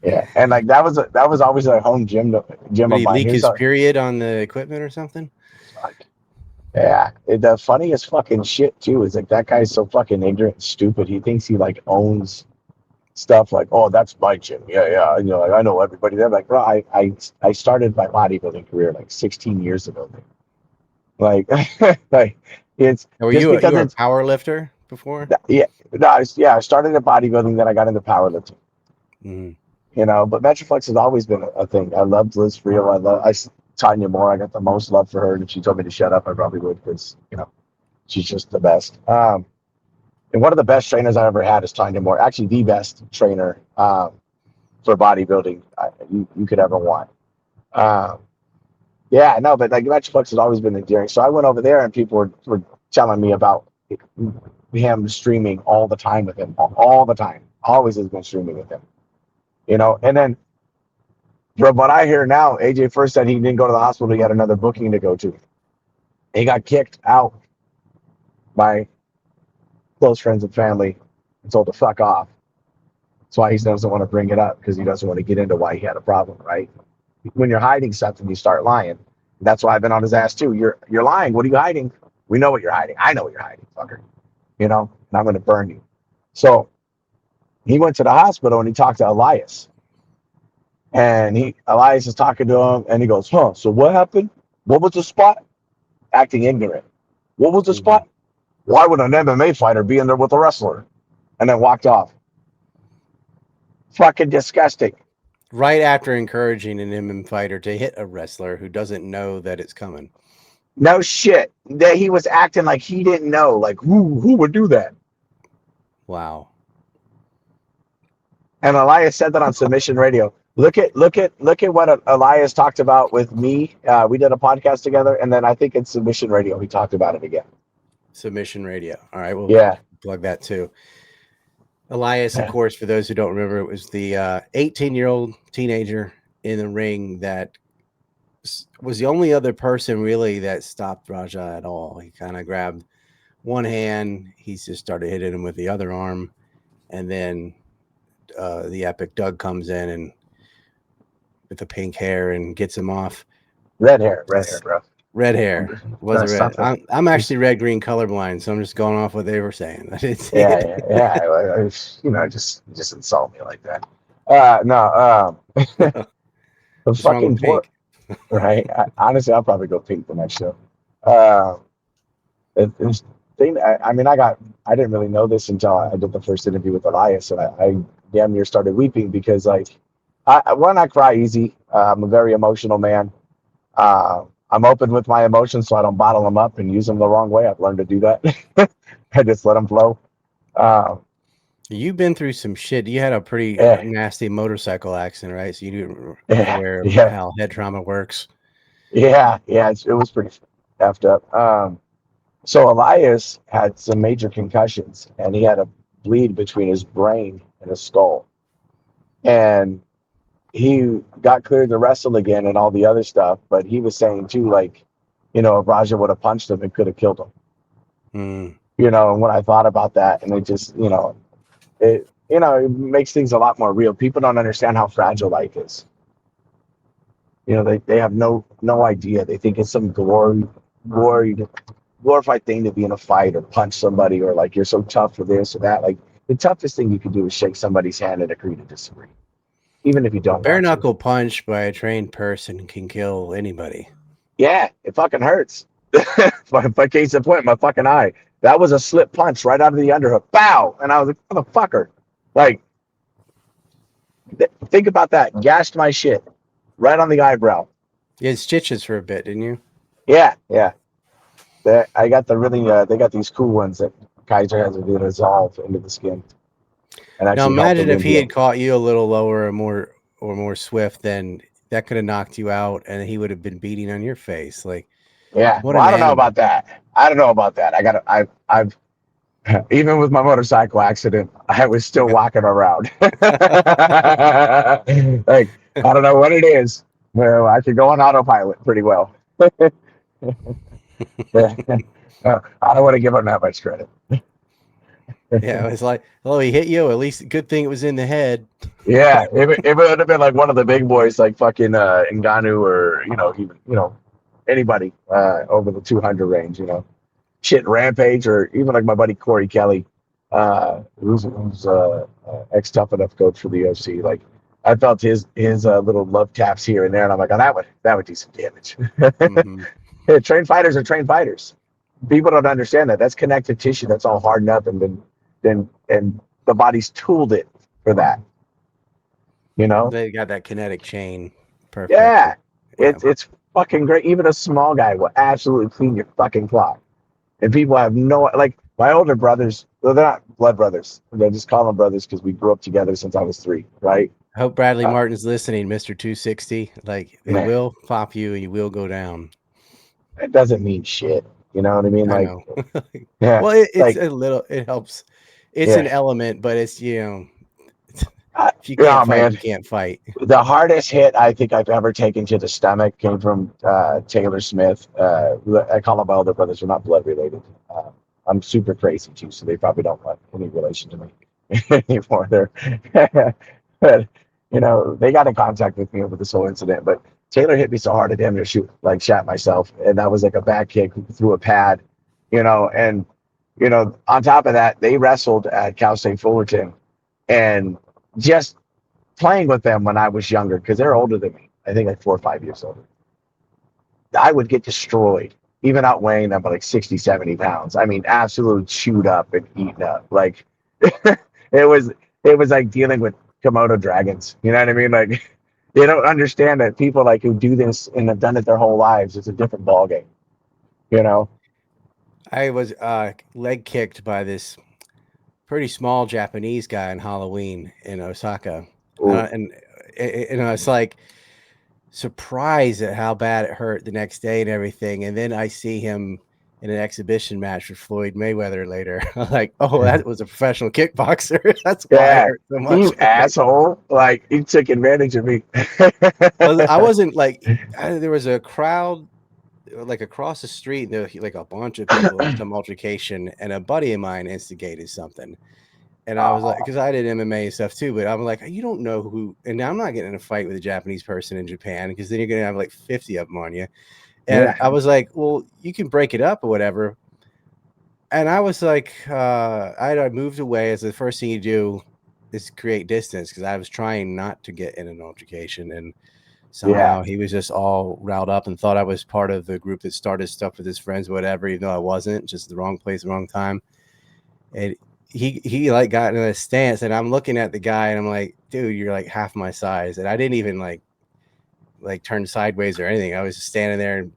Yeah, and like that was always a home gym
Would
of
he
mine.
leak
Here's
his period on the equipment or something?
like, yeah. The funniest fucking shit too is like that guy's so fucking ignorant and stupid. He thinks he like owns stuff like, oh, that's my gym. Yeah, yeah. And, like I know everybody there. Like, bro, I started my bodybuilding career like 16 years ago. Like, like it's
Or were
just
you
because
a
it's
power lifter before?
yeah. No, I started at bodybuilding, then I got into powerlifting.
Mm-hmm.
But Metroflex has always been a thing. I loved Liz Friel. Tanya Moore. I got the most love for her, and if she told me to shut up, I probably would because she's just the best. And one of the best trainers I ever had is Tanya Moore. Actually, the best trainer for bodybuilding you could ever want. Um, yeah, no, but like Metroflex has always been endearing. So I went over there, and people were telling me about him streaming all the time with him, all the time. Always has been streaming with him. And then from what I hear now, AJ first said he didn't go to the hospital. He had another booking to go to. He got kicked out by close friends and family and told to fuck off. That's why he doesn't want to bring it up because he doesn't want to get into why he had a problem, right? When you're hiding something, you start lying. That's why I've been on his ass too. You're lying. What are you hiding? We know what you're hiding. I know what you're hiding, fucker. And I'm going to burn you. So he went to the hospital and he talked to Elias. And Elias is talking to him and he goes, huh, so what happened? What was the spot? Acting ignorant. What was the spot? Why would an MMA fighter be in there with a wrestler? And then walked off. Fucking disgusting.
Right after encouraging an MMA fighter to hit a wrestler who doesn't know that it's coming.
No shit. That he was acting like he didn't know. Like who would do that?
Wow.
And Elias said that on Submission Radio. Look at what Elias talked about with me. We did a podcast together, and then I think in Submission Radio he talked about it again.
Submission Radio. All right, we'll
Yeah.
plug that too. Elias, of course, for those who don't remember, it was the 18-year-old teenager in the ring that was the only other person really that stopped Raja at all. He kind of grabbed one hand, he just started hitting him with the other arm, and then the epic Doug comes in and with the pink hair and gets him off.
Red hair, bro.
Red hair. Was it red?
Something.
I'm actually red green colorblind, so I'm just going off what they were saying. I didn't see
Yeah,
it.
just insult me like that. No, the
What's wrong with
fucking poor,
pink?
right? Honestly, I'll probably go pink the next show. Uh, it's thing. I didn't really know this until I did the first interview with Elias, and I damn near started weeping because like, I cry easy. I'm a very emotional man. I'm open with my emotions, so I don't bottle them up and use them the wrong way. I've learned to do that. I just let them flow. Uh,
You've been through some shit. You had a pretty
yeah,
nasty motorcycle accident, right? So you're
yeah,
aware of
yeah,
how head trauma works.
yeah. It was pretty effed up. So Elias had some major concussions, and he had a bleed between his brain and his skull, and he got cleared to wrestle again and all the other stuff. But he was saying too, like, if Raja would have punched him, it could have killed him.
Mm.
And when I thought about that, and it just, it makes things a lot more real. People don't understand how fragile life is. They have no idea. They think it's some glorified thing to be in a fight or punch somebody, or like you're so tough for this or that. Like the toughest thing you can do is shake somebody's hand and agree to disagree, even if you
A
don't
bare
want to.
knuckle punch by a trained person can kill anybody.
Yeah, it fucking hurts. By case in point, my fucking eye. That was a slip punch right out of the underhook. Bow! And I was like, motherfucker. Like, think about that. Gashed my shit right on the eyebrow.
You had stitches for a bit, didn't you?
Yeah, yeah. I got the really, they got these cool ones that Kaiser has to do dissolve into the skin and
Now
actually help the
imagine if
wound
he had
heal.
caught you a little lower or more swift, then that could have knocked you out, and he would have been beating on your face. Like,
Yeah.
what
Well,
an
I don't know
animal!
about that. I don't know about that. I've, even with my motorcycle accident, I was still walking around. Like, I don't know what it is. Well, I could go on autopilot pretty well. I don't want to give him that much credit.
Yeah, it was like, oh, he hit you. At least good thing it was in the head.
Yeah, if it would have been like one of the big boys, like fucking Ngannou, or even anybody over the 200 range, shit, Rampage, or even like my buddy Corey Kelly, who's ex Tough Enough coach for the UFC. Like, I felt his little love taps here and there, and I'm like, oh, that would do some damage.
Hmm.
Yeah, trained fighters are trained fighters. People don't understand that. That's connective tissue. That's all hardened up and and the body's tooled it for that. You know?
They got that kinetic chain perfected.
Yeah.
Yeah.
It's fucking great. Even a small guy will absolutely clean your fucking clock. And people have no, like, my older brothers. Well, they're not blood brothers. They just call them brothers because we grew up together since I was 3. Right?
I hope Bradley
Uh,
Martin's listening, Mister 260. Like, it
man,
will pop you, and you will go down.
it doesn't mean shit. You know what I mean?
I
Like,
know.
yeah,
Well, it's
like,
a little. It helps. It's an
yeah.
element, but it's if you can't
Yeah,
fight,
man.
you can't fight.
The hardest hit I think I've ever taken to the stomach came from Taylor Smith. I call them my older brothers. They're not blood related. I'm super crazy too, so they probably don't want any relation to me anymore. But they got in contact with me over this whole incident. But Taylor hit me so hard I damn near shot myself, and that was like a back kick through a pad, and on top of that, they wrestled at Cal State Fullerton, and just playing with them when I was younger, because they're older than me. I think like 4 or 5 years older. I would get destroyed, even outweighing them by like 60, 70 pounds. I mean, absolutely chewed up and eaten up. Like, it was like dealing with Komodo dragons. You know what I mean? Like, they don't understand that people like who do this and have done it their whole lives, it's a different ballgame. You know?
I was leg kicked by this pretty small Japanese guy on Halloween in Osaka,
Ooh.
and it's like surprised at how bad it hurt the next day and everything. And then I see him in an exhibition match with Floyd Mayweather later. I'm like, oh, that was a professional kickboxer. That's why I
Yeah,
hurt so much.
you asshole! Like he took advantage of me.
Well, I wasn't like there was a crowd like across the street. There was like a bunch of people in some altercation, and a buddy of mine instigated something. And I was like,
Oh,
because I did MMA and stuff too, but I'm like, you don't know who. And I'm not getting in a fight with a Japanese person in Japan because then you're gonna have like 50 of them on you. And
yeah,
I was like, well, you can break it up or whatever. And I was like, I moved away as the first thing you do is create distance because I was trying not to get in an altercation. And
yeah,
somehow he was just all riled up and thought I was part of the group that started stuff with his friends, whatever, even though I wasn't, just the wrong place, the wrong time. And he like got in a stance and I'm looking at the guy and I'm like, dude, you're like half my size. And I didn't even like turn sideways or anything. I was just standing there and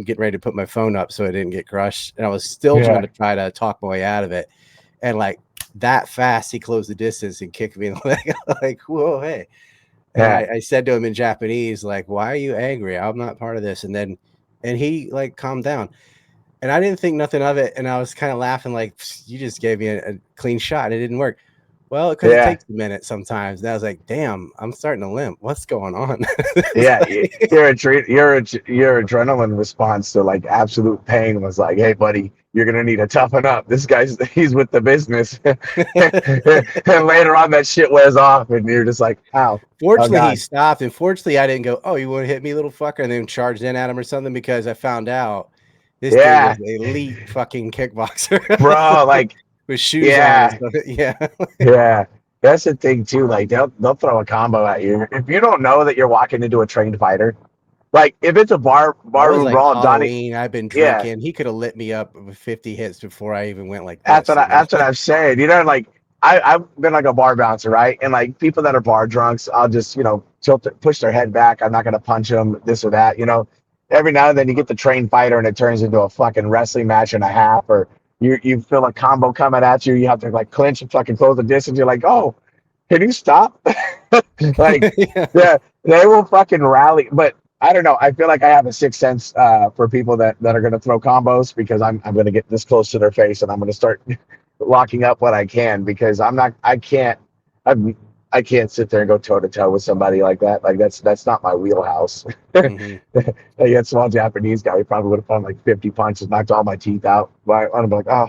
getting ready to put my phone up so I didn't get crushed. And I was still
yeah,
trying to talk my way out of it. And like that fast, he closed the distance and kicked me in the leg. Like, whoa, hey. And
yeah,
I said to him in Japanese, like, why are you angry? I'm not part of this. And he like calmed down. And I didn't think nothing of it. And I was kind of laughing, like, you just gave me a clean shot and it didn't work. Well, because it
yeah.
takes a minute sometimes. And I was like, damn, I'm starting to limp. What's going on?
Yeah, your adrenaline response to like absolute pain was like, "Hey, buddy, you're gonna need to toughen up. This guy's he's with the business." And later on, that shit wears off, and you're just like, "Ow, oh
Fortunately, he
god,
stopped. And fortunately, I didn't go, oh, you want to hit me, little fucker? And then charged in at him or something because I found out this dude was
yeah,
an elite fucking kickboxer
bro." Like,
with shoes on and
yeah,
stuff. Yeah.
yeah. That's the thing too. Like, they'll throw a combo at you if you don't know that you're walking into a trained fighter. Like, if it's a
That was
barroom
like
brawl, Donnie.
Halloween. I've been
Yeah,
drinking. He could have lit me up with 50 hits before I even went like
that's
this,
what
you know?
that's what I'm saying. You know, like I've been like a bar bouncer, right? And like people that are bar drunks, I'll just push their head back. I'm not gonna punch them, this or that. You know, every now and then you get the trained fighter, and it turns into a fucking wrestling match and a half, or you feel a combo coming at you. You have to like clinch and fucking close the distance. You're like, oh, can you stop? Like,
Yeah.
yeah, they will fucking rally, but. I don't know. I feel like I have a sixth sense for people that are going to throw combos because I'm going to get this close to their face and I'm going to start locking up what I can because I'm, I can't sit there and go toe to toe with somebody like that. Like that's not my wheelhouse.
Hmm.
Like that small Japanese guy, he probably would have thrown like 50 punches, knocked all my teeth out. But I'd be like, oh,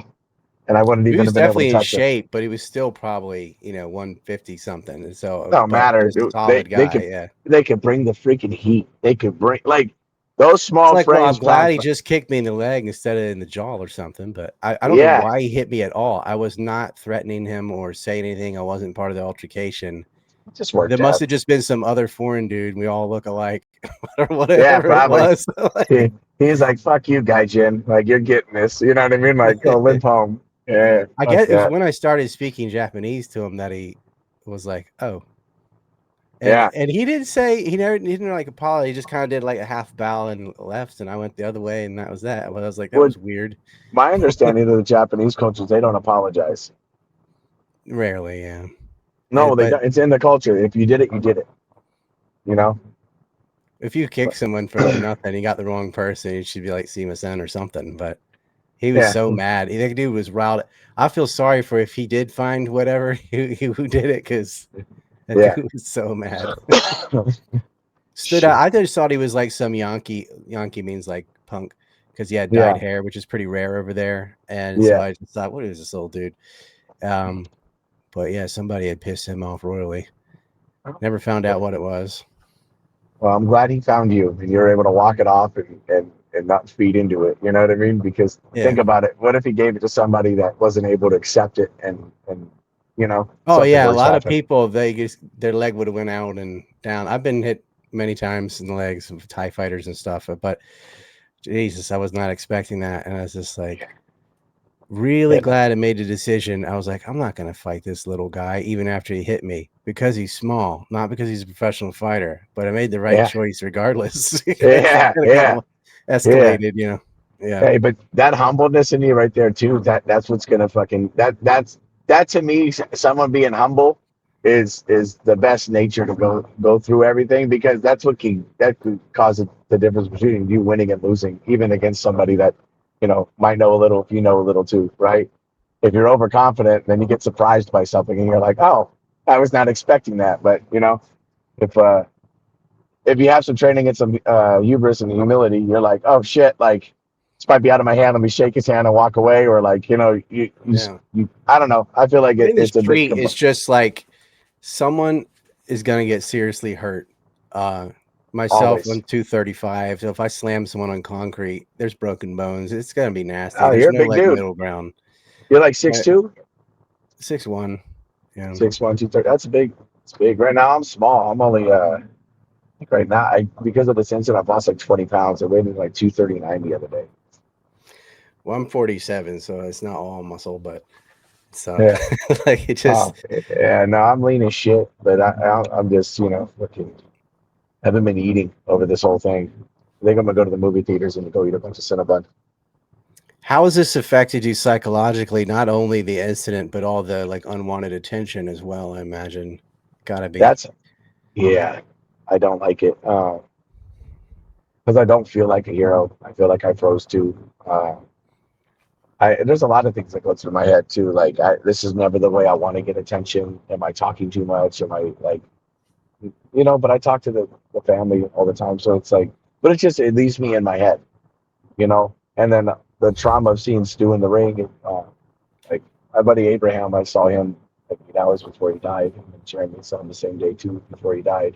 and I wouldn't
He
even
was
have been able to
definitely in
touch him.
shape, but he was still probably, 150 something. And so,
No
but
matter,
just a
dude.
solid guy. Yeah.
They could bring the freaking heat. They could bring like those
It's
small
like, well, I'm
frames
glad
talk.
he just kicked me in the leg instead of in the jaw or something. But I don't know
Yeah,
why he hit me at all. I was not threatening him or saying anything. I wasn't part of the altercation.
it just
There
worked
must
out.
have just been some other foreign dude. We all look alike or
Yeah,
whatever it
probably.
was.
He, he's like, fuck you, Gaijin. Like, you're getting this. You know what I mean? Like, go limp home. Yeah,
I
fuck
guess it was
that.
when I started speaking Japanese to him that he was like, "Oh,"
Yeah.
and he didn't like apologize. He just kind of did like a half bow and left, and I went the other way, and that was that. Well, I was like, that
Well,
was weird.
my understanding of the Japanese culture is they don't apologize.
Rarely, yeah.
No, they
But
don't. It's in the culture. If you did it, you did it. You know?
if you kick
But,
someone for nothing, you got the wrong person. You should be like CMSN or something. But he was
yeah.
so mad. The dude was riled. I feel sorry for if he did find whatever who did it because that
Yeah.
dude was so mad. Stood out.
Shit.
I just thought he was like some Yankee. Yankee means like punk because he had dyed
Yeah.
hair, which is pretty rare over there. And so
Yeah.
I just thought, what is this old dude? Um, but yeah, somebody had pissed him off royally. Never found out what it was.
Well, I'm glad he found you and you're able to walk it off and not feed into it. You know what I mean? Because
Yeah.
think about it. What if he gave it to somebody that wasn't able to accept it and
Oh
something
yeah, a
worse
lot of
happened?
people their leg would have went out and down. I've been hit many times in the legs with TIE fighters and stuff, but Jesus, I was not expecting that, and I was just like really
Yeah.
glad I made the decision. I was like, I'm not going to fight this little guy, even after he hit me, because he's small, not because he's a professional fighter. But I made the right
Yeah.
choice regardless. It
Yeah.
kind
Yeah.
of
Yeah.
escalated. Yeah.
Hey, but that humbleness in you right there too, that's what's gonna fucking that to me, someone being humble is the best nature to go through everything because that could cause the difference between you winning and losing, even against somebody that might know a little if you know a little too, right? If you're overconfident, then you get surprised by something and you're like, oh, I was not expecting that. But if if you have some training and some hubris and humility, you're like, oh shit, like this might be out of my hand. Let me shake his hand and walk away, or like
Yeah.
I don't know. I feel like
I think the
it's a bit.
street is just like someone is gonna get seriously hurt. Myself,
Always.
I'm 235, so if I slam someone on concrete, there's broken bones. It's gonna be nasty.
Oh,
There's
you're a
no
big
like
dude.
middle ground.
You're like 6'2",
6'1". Yeah.
6'1", 230. That's big. It's big. Right now I'm small. I'm only I think right now because of this incident I've lost like 20 pounds. I weighed like 239 the other day.
Well, I'm 47, so it's not all muscle, but it's
Yeah.
like it just
Yeah. No, I'm lean as shit, but I'm just looking. Haven't been eating over this whole thing. I think I'm gonna go to the movie theaters and go eat a bunch of Cinnabon.
how has this affected you psychologically? Not only the incident, but all the like unwanted attention as well. I imagine, gotta be.
That's Yeah. I don't like it because I don't feel like a hero. I feel like I froze too. There's a lot of things that go through my head too. Like this is never the way I want to get attention. Am I talking too much? Am I like But I talk to the family all the time, so it's like, but it leaves me in my head. And then the trauma of seeing Stu in the ring, like my buddy Abraham, I saw him like 8 hours before he died, and Jeremy saw him the same day too before he died.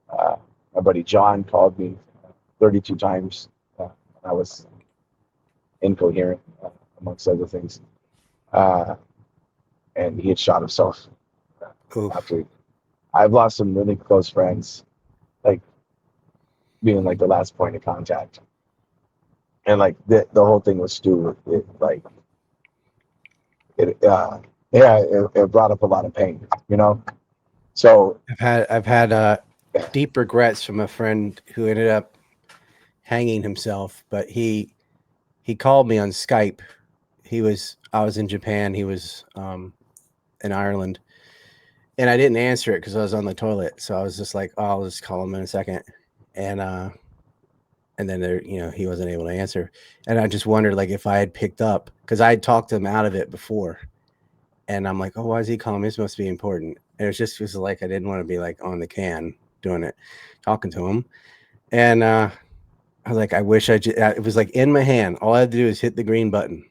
Uh, my buddy John called me 32 times when I was incoherent, amongst other things, uh, and he had shot himself
Oof.
after. I've lost some really close friends, like being like the last point of contact, and like the whole thing with Stu, it yeah, it brought up a lot of pain. So
I've had deep regrets from a friend who ended up hanging himself, but he called me on Skype. I was in Japan, he was in Ireland, and I didn't answer it because I was on the toilet. So I was just like, oh, I'll just call him in a second, and then he wasn't able to answer, and I just wondered like if I had picked up because I had talked him out of it before, and I'm like, oh, why is he calling me? This must be important. And it was like I didn't want to be like on the can doing it, talking to him, and I was like, I wish it was like in my hand. All I had to do is hit the green button.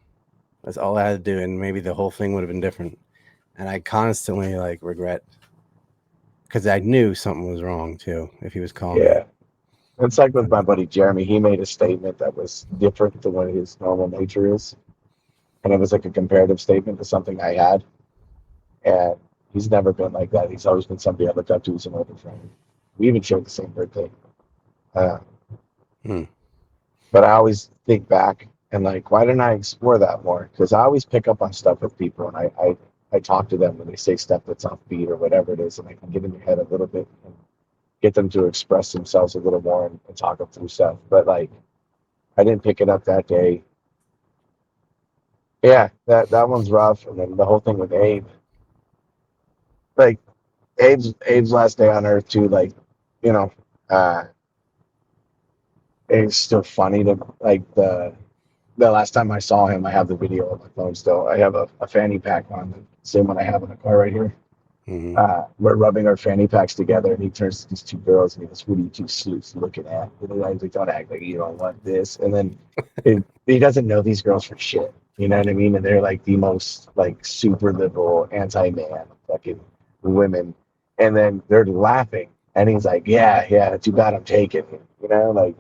That's all I had to do, and maybe the whole thing would have been different. And I constantly like regret because I knew something was wrong too if he was calling me.
yeah, it's like with my buddy Jeremy. He made a statement that was different than what his normal nature is, and it was like a comparative statement to something I had. And he's never been like that. He's always been somebody I looked up to as an older friend. We even shared the same birthday. Uh,
Hmm.
but I always think back and like, why didn't I explore that more? Because I always pick up on stuff with people, and I talk to them when they say stuff that's offbeat or whatever it is, and I can get in their head a little bit and get them to express themselves a little more and talk them through stuff. But like, I didn't pick it up that day. Yeah, that one's rough. And then the whole thing with Abe, like Abe's last day on Earth too. Like, you know, uh, it's still funny to like the last time I saw him. I have the video on my phone still. I have a fanny pack on, the same one I have in the car right here.
Hmm.
We're rubbing our fanny packs together, and he turns to these two girls and he goes, "What are you two sleuths looking at?" And I was like, "Don't act like you don't want this." And then he doesn't know these girls for shit. You know what I mean? And they're like the most like super liberal, anti-man, fucking women. And then they're laughing, and he's like, "Yeah, yeah, too bad I'm taken." Like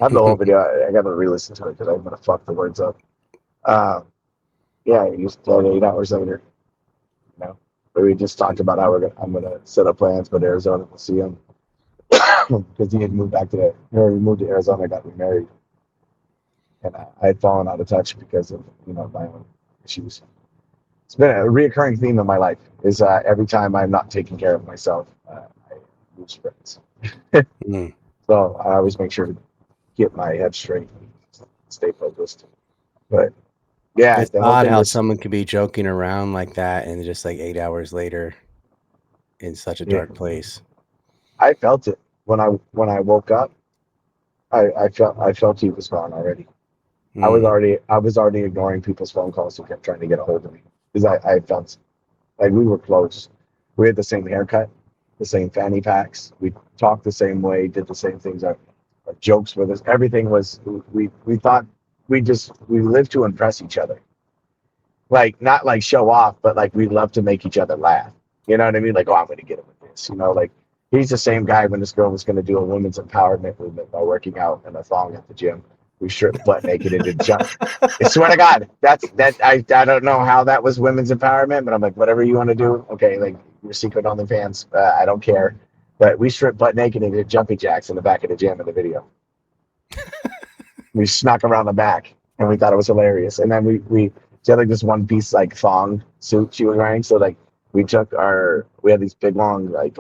I have the whole video. I got to re-listen to it because I'm gonna fuck the words up. Uh, yeah, he was dead 8 hours later. You know, but we just talked about how I'm gonna set up plans, go to Arizona to see him because he had moved back to he moved to Arizona, got remarried, and I had fallen out of touch because of my own issues. It's been a reoccurring theme in my life. Is every time I'm not taking care of myself, I lose friends.
Hmm.
So I always make sure to get my head straight, and stay focused. But yeah,
It's
the whole
odd
thing
how
was
someone could be joking around like that and just like 8 hours later in such a
yeah,
dark place.
I felt it when I woke up. I felt he was gone already.
Mm.
I was already ignoring people's phone calls who kept trying to get a hold of me because I felt like we were close. We had the same haircut, the same fanny packs. We talked the same way, did the same things. Our jokes with us, everything was. We thought we lived to impress each other. Like not like show off, but like we love to make each other laugh. You know what I mean? Like, oh, I'm gonna get him with this. You know, like he's the same guy when this girl was gonna do a women's empowerment movement by working out in a thong at the gym. We stripped butt naked and did jump. I swear to God, I don't know how that was women's empowerment, but I'm like, whatever you want to do, okay, like your secret OnlyFans, I don't care. But we stripped butt naked and did jumping jacks in the back of the gym in the video. We snuck around the back and we thought it was hilarious. And then we she had like this one piece like thong suit she was wearing. So like we had these big long like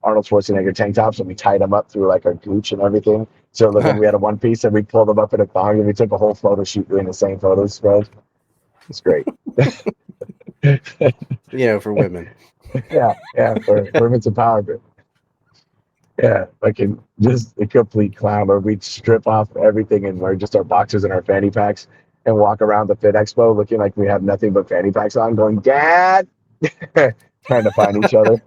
Arnold Schwarzenegger tank tops and we tied them up through like our gooch and everything. So then we had a one piece and we pulled them up in a thong and we took a whole photo shoot doing the same photo spread. It's great.
For women.
Yeah, for women's empowerment. Yeah, like just a complete clown. Or we'd strip off everything and wear just our boxers and our fanny packs and walk around the Fit Expo looking like we have nothing but fanny packs on, going, Dad, trying to find each other.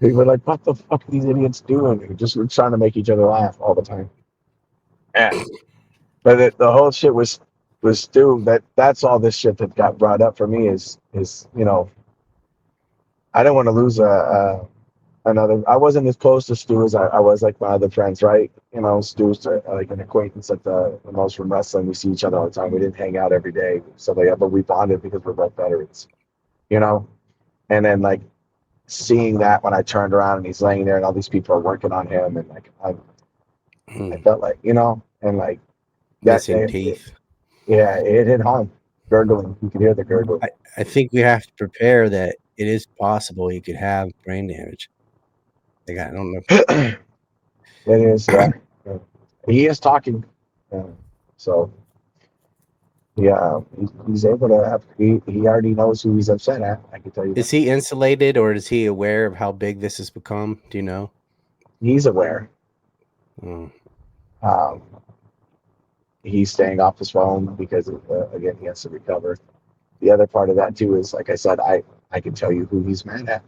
We were like, what the fuck are these idiots doing? We're trying to make each other laugh all the time. Yeah. But the whole shit was Stu. That's all this shit that got brought up for me is I didn't want to lose another. I wasn't as close to Stu as I was like my other friends, right? Stu's like an acquaintance at the most from wrestling. We see each other all the time. We didn't hang out every day, so but we bonded because we're both veterans, you know. And then like seeing that when I turned around and he's laying there and all these people are working on him and like I felt like and like that
Missing teeth.
yeah, it hit home. Gurgling, you could hear the gurgle.
I think we have to prepare that it is possible you could have brain damage. Like, I don't know.
It is, yeah. He is talking, so yeah, he's able to have. He already knows who he's upset at. I can tell you
Is
that.
he insulated or is he aware of how big this has become? Do you know?
He's aware.
Oh.
Um, he's staying off his phone because again he has to recover. The other part of that too is, like I said, I can tell you who he's mad at.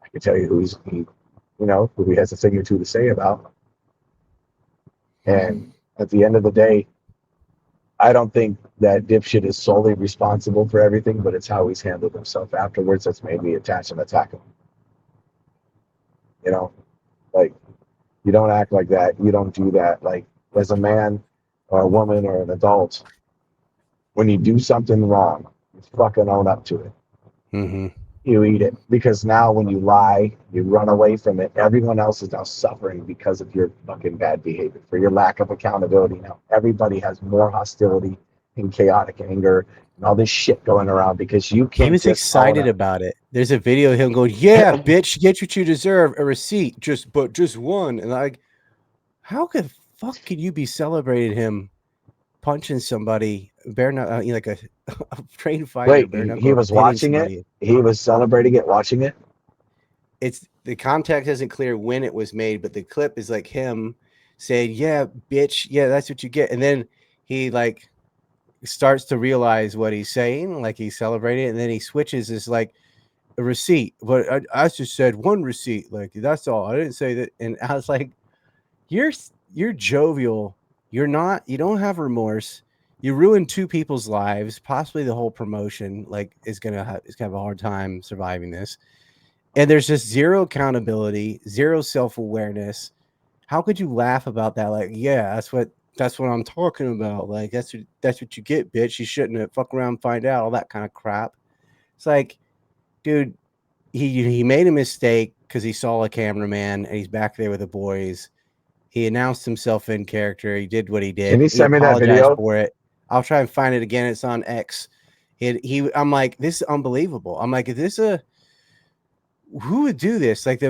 I can tell you who he has a thing or two to say about. And at the end of the day, I don't think that dipshit is solely responsible for everything, but it's how he's handled himself afterwards that's made me attach and attack him. Like you don't act like that. You don't do that. Like as a man or a woman or an adult, when you do something wrong, you fucking own up to it.
Mm-hmm.
You eat it, because now when you lie, you run away from it. Everyone else is now suffering because of your fucking bad behavior, for your lack of accountability. Now everybody has more hostility and chaotic anger and all this shit going around because you
He
can't
was
just own
excited
up.
about it. There's a video of him going, "Yeah, bitch, get what you deserve, a receipt, just one." And like, how the fuck could you be celebrating him punching somebody bare like a trained fighter,
Wait,
bare
he
knuckle
was
pinning
watching it.
somebody?
He was celebrating it, watching it.
It's the context isn't clear when it was made, but the clip is like him saying, "Yeah, bitch, yeah, that's what you get," and then he like starts to realize what he's saying, like he's celebrating it, and then he switches. Is like a receipt, but I just said one receipt, like that's all. I didn't say that, and I was like, "You're jovial. You don't have remorse. You ruined two people's lives, possibly the whole promotion. Like is gonna have a hard time surviving this." And there's just zero accountability, zero self-awareness. How could you laugh about that? Like, yeah, that's what I'm talking about. Like, that's what you get, bitch. You shouldn't have fuck around, find out, all that kind of crap. It's like, dude, he made a mistake because he saw a cameraman and he's back there with the boys. He announced himself in character. He did what he
Can
did.
you
He
send me that
apologized
video?
for it. I'll try and find it again. It's on X. I'm like, this is unbelievable. I'm like, who would do this? Like the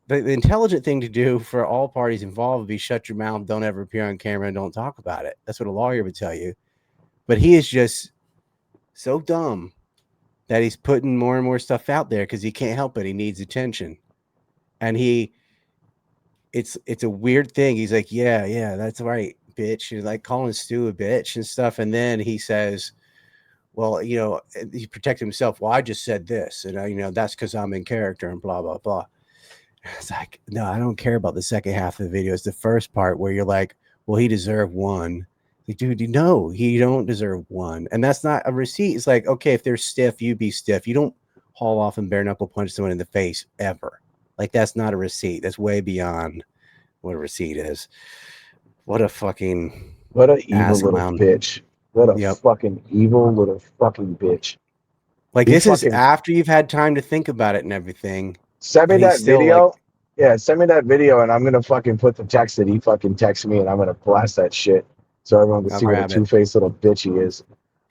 intelligent thing to do for all parties involved would be shut your mouth, don't ever appear on camera, and don't talk about it. That's what a lawyer would tell you. But he is just so dumb that he's putting more and more stuff out there because he can't help it. He needs attention. And it's a weird thing. He's like, yeah, that's right, bitch. He's like calling Stu a bitch and stuff, and then he says, well, he protected himself. Well, I just said this, and that's because I'm in character and blah blah blah. It's like, no, I don't care about the second half of the video. It's the first part where you're like, well, he deserved one. Like, dude, you know, he don't deserve one. And that's not a receipt. It's like, okay, if they're stiff, you be stiff. You don't haul off and bare knuckle punch someone in the face ever. Like, that's not a receipt. That's way beyond what a receipt is. What a fucking
What an evil
ass
little
clown.
bitch. What a
Yep.
fucking evil little fucking bitch.
Like,
He
this is
fucking
after you've had time to think about it and everything.
send me
And he's
that
still like,
video. Yeah, send me that video, and I'm gonna fucking put the text that he fucking texted me, and I'm gonna blast that shit so everyone can
I'll
see what a
grab it.
two-faced little bitch he is.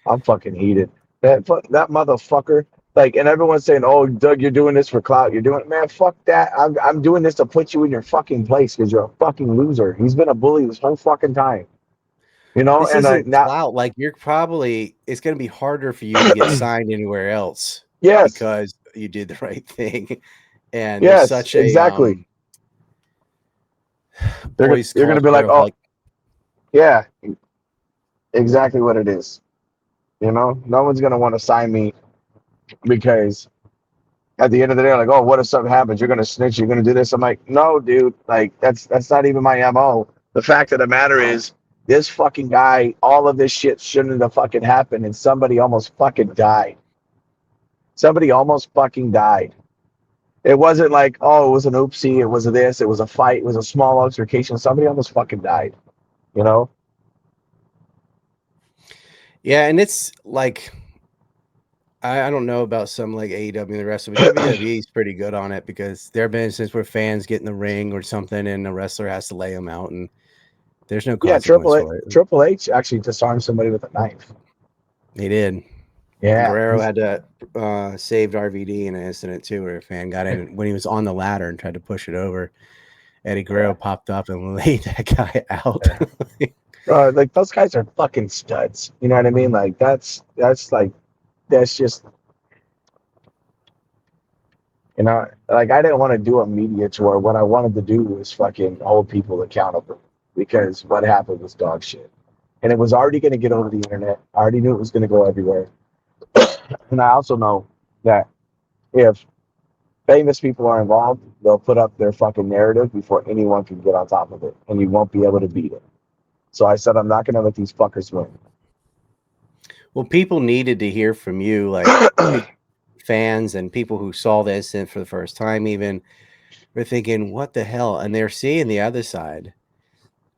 I'm fucking heated. That motherfucker. Like, and everyone's saying, "Oh, Doug, you're doing this for clout. You're doing it, man. Fuck that. I'm doing this to put you in your fucking place because you're a fucking loser. He's been a bully this whole fucking time, you know."
This
And
isn't
now,
clout. Like, it's going to be harder for you to get signed anywhere else
yes,
because you did the right thing. And there's
yes,
such a
exactly.
boys
You're gonna be
culture
like,
of
"Oh,
like,
yeah, exactly what it is." You know, no one's gonna want to sign me because at the end of the day, like, oh, what if something happens? You're gonna snitch. You're gonna do this. I'm like, no, dude. Like, that's not even my mo. The fact of the matter is, this fucking guy, all of this shit shouldn't have fucking happened, and somebody almost fucking died. Somebody almost fucking died. It wasn't like, oh, it was an oopsie. It was this. It was a fight. It was a small altercation. Somebody almost fucking died. You know?
yeah. And it's like, I don't know about some like AEW and the rest of it. WWE is pretty good on it because there have been instances where fans get in the ring or something and the wrestler has to lay them out and there's no
Yeah,
consequence for it.
Triple H actually disarmed somebody with a knife.
They did.
Yeah,
Guerrero had to saved RVD in an incident too, where a fan got in when he was on the ladder and tried to push it over. Eddie Guerrero popped up and laid that guy out.
bro. Like those guys are fucking studs. You know what I mean? Like that's just, you know, like I didn't want to do a media tour. What I wanted to do was fucking hold people accountable because what happened was dog shit. And it was already going to get over the internet. I already knew it was going to go everywhere. And I also know that if famous people are involved, they'll put up their fucking narrative before anyone can get on top of it. And you won't be able to beat it. So I said, I'm not going to let these fuckers win.
Well, people needed to hear from you, like fans and people who saw this and for the first time even were thinking, what the hell? And they're seeing the other side.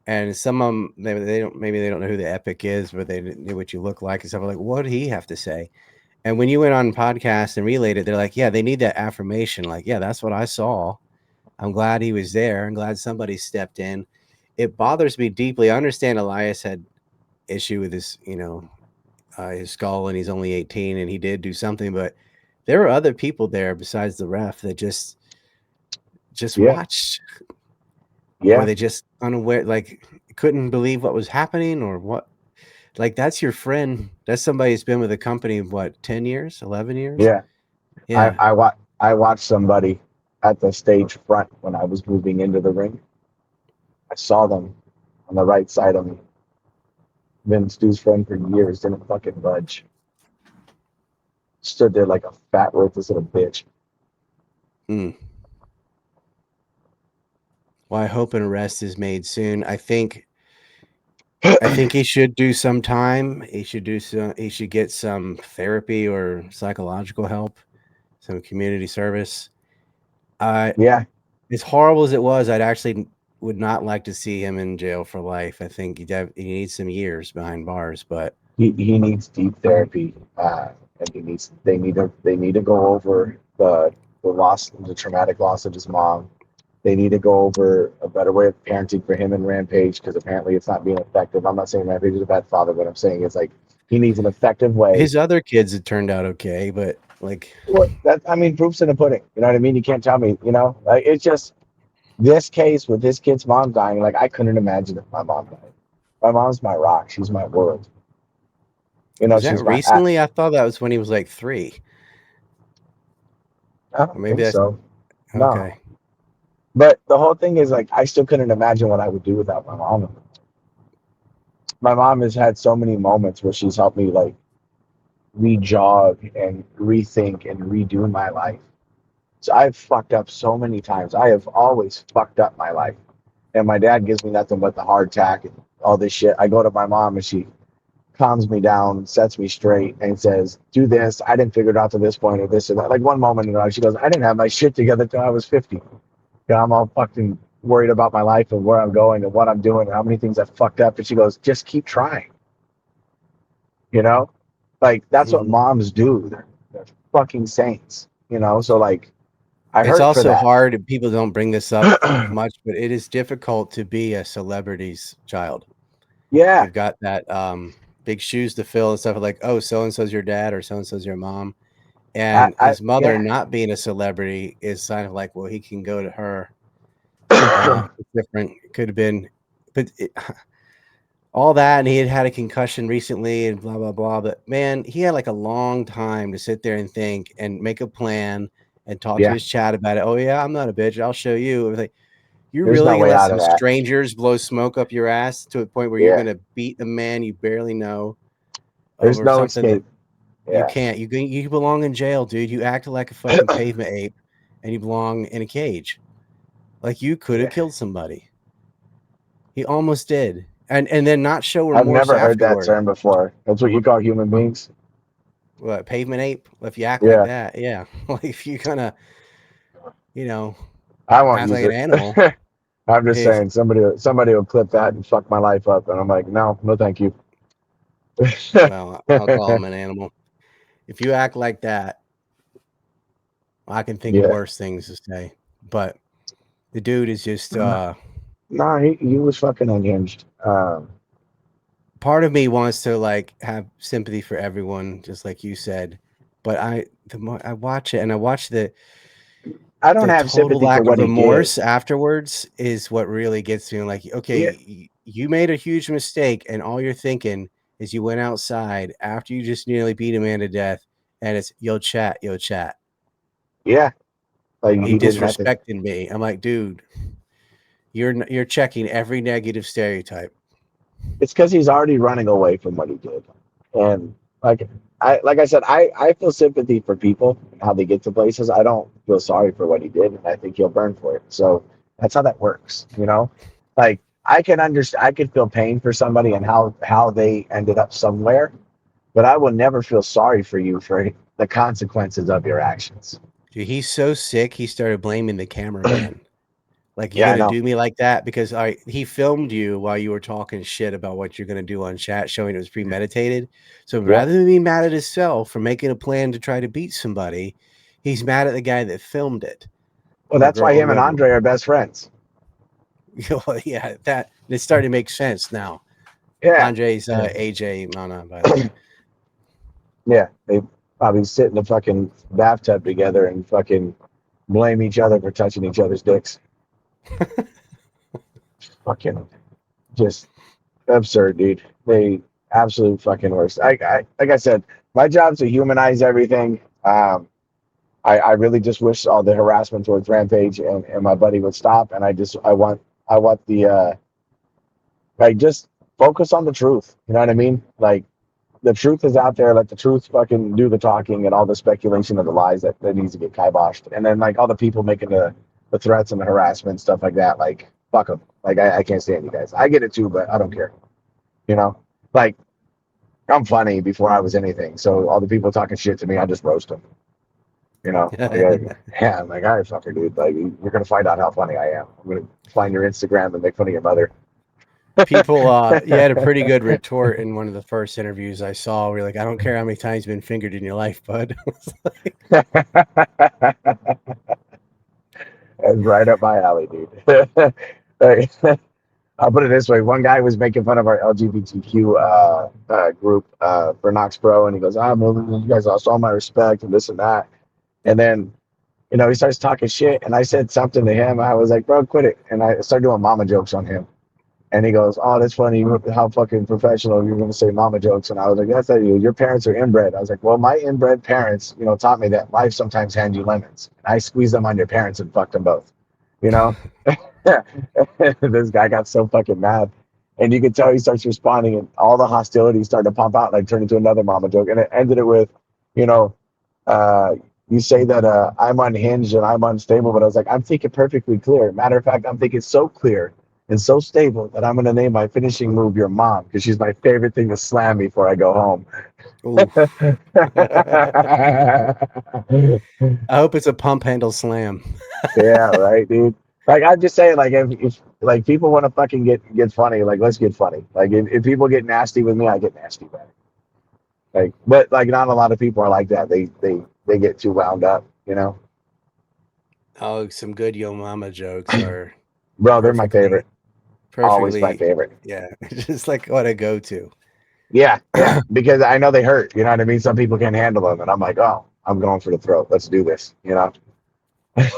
And some of them, they don't know who the Epic is, but they knew what you look like and stuff. Like, what did he have to say? And when you went on podcast and relayed it, they're like, yeah, they need that affirmation. Like, yeah, that's what I saw. I'm glad he was there. I'm glad somebody stepped in. It bothers me deeply. I understand Elias had issue with his, his skull, and he's only 18, and he did do something, but there were other people there besides the ref that just
Yeah.
watched. Were
Yeah.
they just unaware, like couldn't believe what was happening or what? Like, that's your friend. That's somebody who's been with the company, what, 10 years, 11 years?
Yeah.
Yeah.
I watched somebody at the stage front when I was moving into the ring. I saw them on the right side of me. Been Stu's friend for years, didn't fucking budge. Stood there like a fat worthless little bitch.
Mm. Well, I hope an arrest is made soon. I think he should do some time. He should get some therapy or psychological help, some community service.
Yeah,
As horrible as it was, I'd actually would not like to see him in jail for life. I think he needs some years behind bars, but
he needs deep therapy, and they need to go over the traumatic loss of his mom. They need to go over a better way of parenting for him and Rampage because apparently it's not being effective. I'm not saying Rampage is a bad father. What I'm saying is like he needs an effective way.
his other kids had turned out okay. But like,
Well, that I mean, proof's in the pudding. You know what I mean? You can't tell me. You know, like it's just this case with this kid's mom dying. Like I couldn't imagine if my mom died. My mom's my rock. She's my world. You know,
was that
she's my.
recently? I thought that was when he was like 3.
I
Or
don't
maybe
think
that's
so.
okay.
No, But the whole thing is like I still couldn't imagine what I would do without my mom. My mom has had so many moments where she's helped me like re-jog and rethink and redo my life. So I've fucked up so many times. I have always fucked up my life. And my dad gives me nothing but the hard tack and all this shit. I go to my mom and she calms me down, sets me straight, and says, "Do this. I didn't figure it out to this point or this or that." Like one moment, she goes, "I didn't have my shit together till I was 50. Yeah, I'm all fucking worried about my life and where I'm going and what I'm doing and how many things I've fucked up." And she goes, "Just keep trying." You know, like that's what
Mhm.
moms do. They're fucking saints. So like, I
It's
hurt for
also
that.
hard, and people don't bring this up much, but it is difficult to be a celebrity's child.
Yeah,
You've got that big shoes to fill and stuff like, oh, so and so's your dad or so and so's your mom. And his mother
yeah.
not being a celebrity is kind of like, well, he can go to her. It's different. It could have been, but all that, and he had a concussion recently, and blah blah blah. But man, he had like a long time to sit there and think and make a plan and talk to
Yeah,
his chat about it. Oh yeah, I'm not a bitch. I'll show you. It was like, you're
there's
really
no
gonna
way
let
out of
some
that.
strangers blow smoke up your ass to a point where you're
Yeah,
gonna beat a man you barely know
there's
over
no
something that
escape.
you
Yeah,
can't. You belong in jail, dude. You acted like a fucking pavement ape, and you belong in a cage. Like you could have
yeah.
killed somebody. He almost did, and then not show
I've
remorse
never heard that
afterward.
term before. That's what you call human beings?
What, pavement ape? If you act like
Yeah,
that, yeah. Like if you're gonna, you know,
I won't
act
use
like an
it.
animal,
I'm just
if
saying somebody will clip that and fuck my life up, and I'm like, no, no, thank you.
well, I'll call him an animal. If you act like that, I can think of
Yeah.
worse things to say. But the dude is just
No, he was fucking unhinged.
part of me wants to like have sympathy for everyone, just like you said. But the more I watch it and I watch
I don't
the
have
total
sympathy for
lack of
what he did.
remorse afterwards is what really gets me. Like,
Yeah,
okay, you made a huge mistake, and all you're thinking is you went outside after you just nearly beat a man to death, and it's yo chat, yo chat.
yeah. Like
He
he did nothing.
disrespected me. I'm like, dude, you're checking every negative stereotype.
It's because he's already running away from what he did, and like I said, I feel sympathy for people and how they get to places. I don't feel sorry for what he did, and I think he'll burn for it. So that's how that works. Like I can understand, I could feel pain for somebody and how they ended up somewhere, but I will never feel sorry for you for the consequences of your actions.
Dude, he's so sick. He started blaming the cameraman. Like, you
Yeah, I
gonna
know.
do me like that? Because he filmed you while you were talking shit about what you're gonna do on chat, showing it was premeditated. So
Yeah.
rather than being mad at himself for making a plan to try to beat somebody, he's mad at the guy that filmed it,
Well,
or
that's
girl,
why
or
him and
whatever.
Andre are best friends.
Yeah, that it's starting to make sense now.
Yeah.
Andre's AJ Mana, by the way.
Yeah, they probably sit in the fucking bathtub together and fucking blame each other for touching each other's dicks. Fucking just absurd, dude. They absolute fucking worst. Like I said, my job's to humanize everything. I really just wish all the harassment towards Rampage and my buddy would stop. And I want the like just focus on the truth. You know what I mean? Like the truth is out there. Let the truth fucking do the talking and all the speculation of the lies that needs to get kiboshed. And then like all the people making the threats and the harassment stuff like that. Like fuck them. Like I can't stand you guys. I get it too, but I don't care. You know, like I'm funny before I was anything. So all the people talking shit to me, I just roast them. Yeah, I'm like, all right, fucker, dude. Like you're gonna find out how funny I am. I'm gonna find your Instagram and make fun of your mother.
People, you had a pretty good retort in one of the first interviews I saw. Where you're like, I don't care how many times you've been fingered in your life, bud.
That's right up my alley, dude. Like, I'll put it this way: one guy was making fun of our LGBTQ group for Knox Pro, and he goes, "Ah, well, you guys lost all my respect and this and that." And then, he starts talking shit, and I said something to him. I was like, "Bro, quit it!" And I started doing mama jokes on him. And he goes, "Oh, that's funny. How fucking professional you're going to say mama jokes." And I was like, "That's not you. Your parents are inbred." I was like, "Well, my inbred parents, taught me that life sometimes hands you lemons. And I squeezed them on your parents and fucked them both." you know. This guy got so fucking mad, and you could tell he starts responding, and all the hostility started to pump out, and I turned into another mama joke, and it ended it with, you know, uh, you say that I'm unhinged and I'm unstable, but I was like, I'm thinking perfectly clear. Matter of fact, I'm thinking so clear and so stable that I'm going to name my finishing move your mom because she's my favorite thing to slam before I go home.
Ooh. I hope it's a pump handle slam.
Yeah, right, dude. Like I'm just saying, like if like people want to fucking get funny, like let's get funny. Like if people get nasty with me, I get nasty back. Like, but like not a lot of people are like that. They get too wound up, you know.
Oh, some good Yo Mama jokes are
Bro, they're my
perfectly,
favorite. Always my
perfectly,
favorite.
yeah, just like what I go to.
Yeah, yeah. Because I know they hurt. You know what I mean? Some people can't handle them, and I'm like, oh, I'm going for the throat. Let's do this. You know.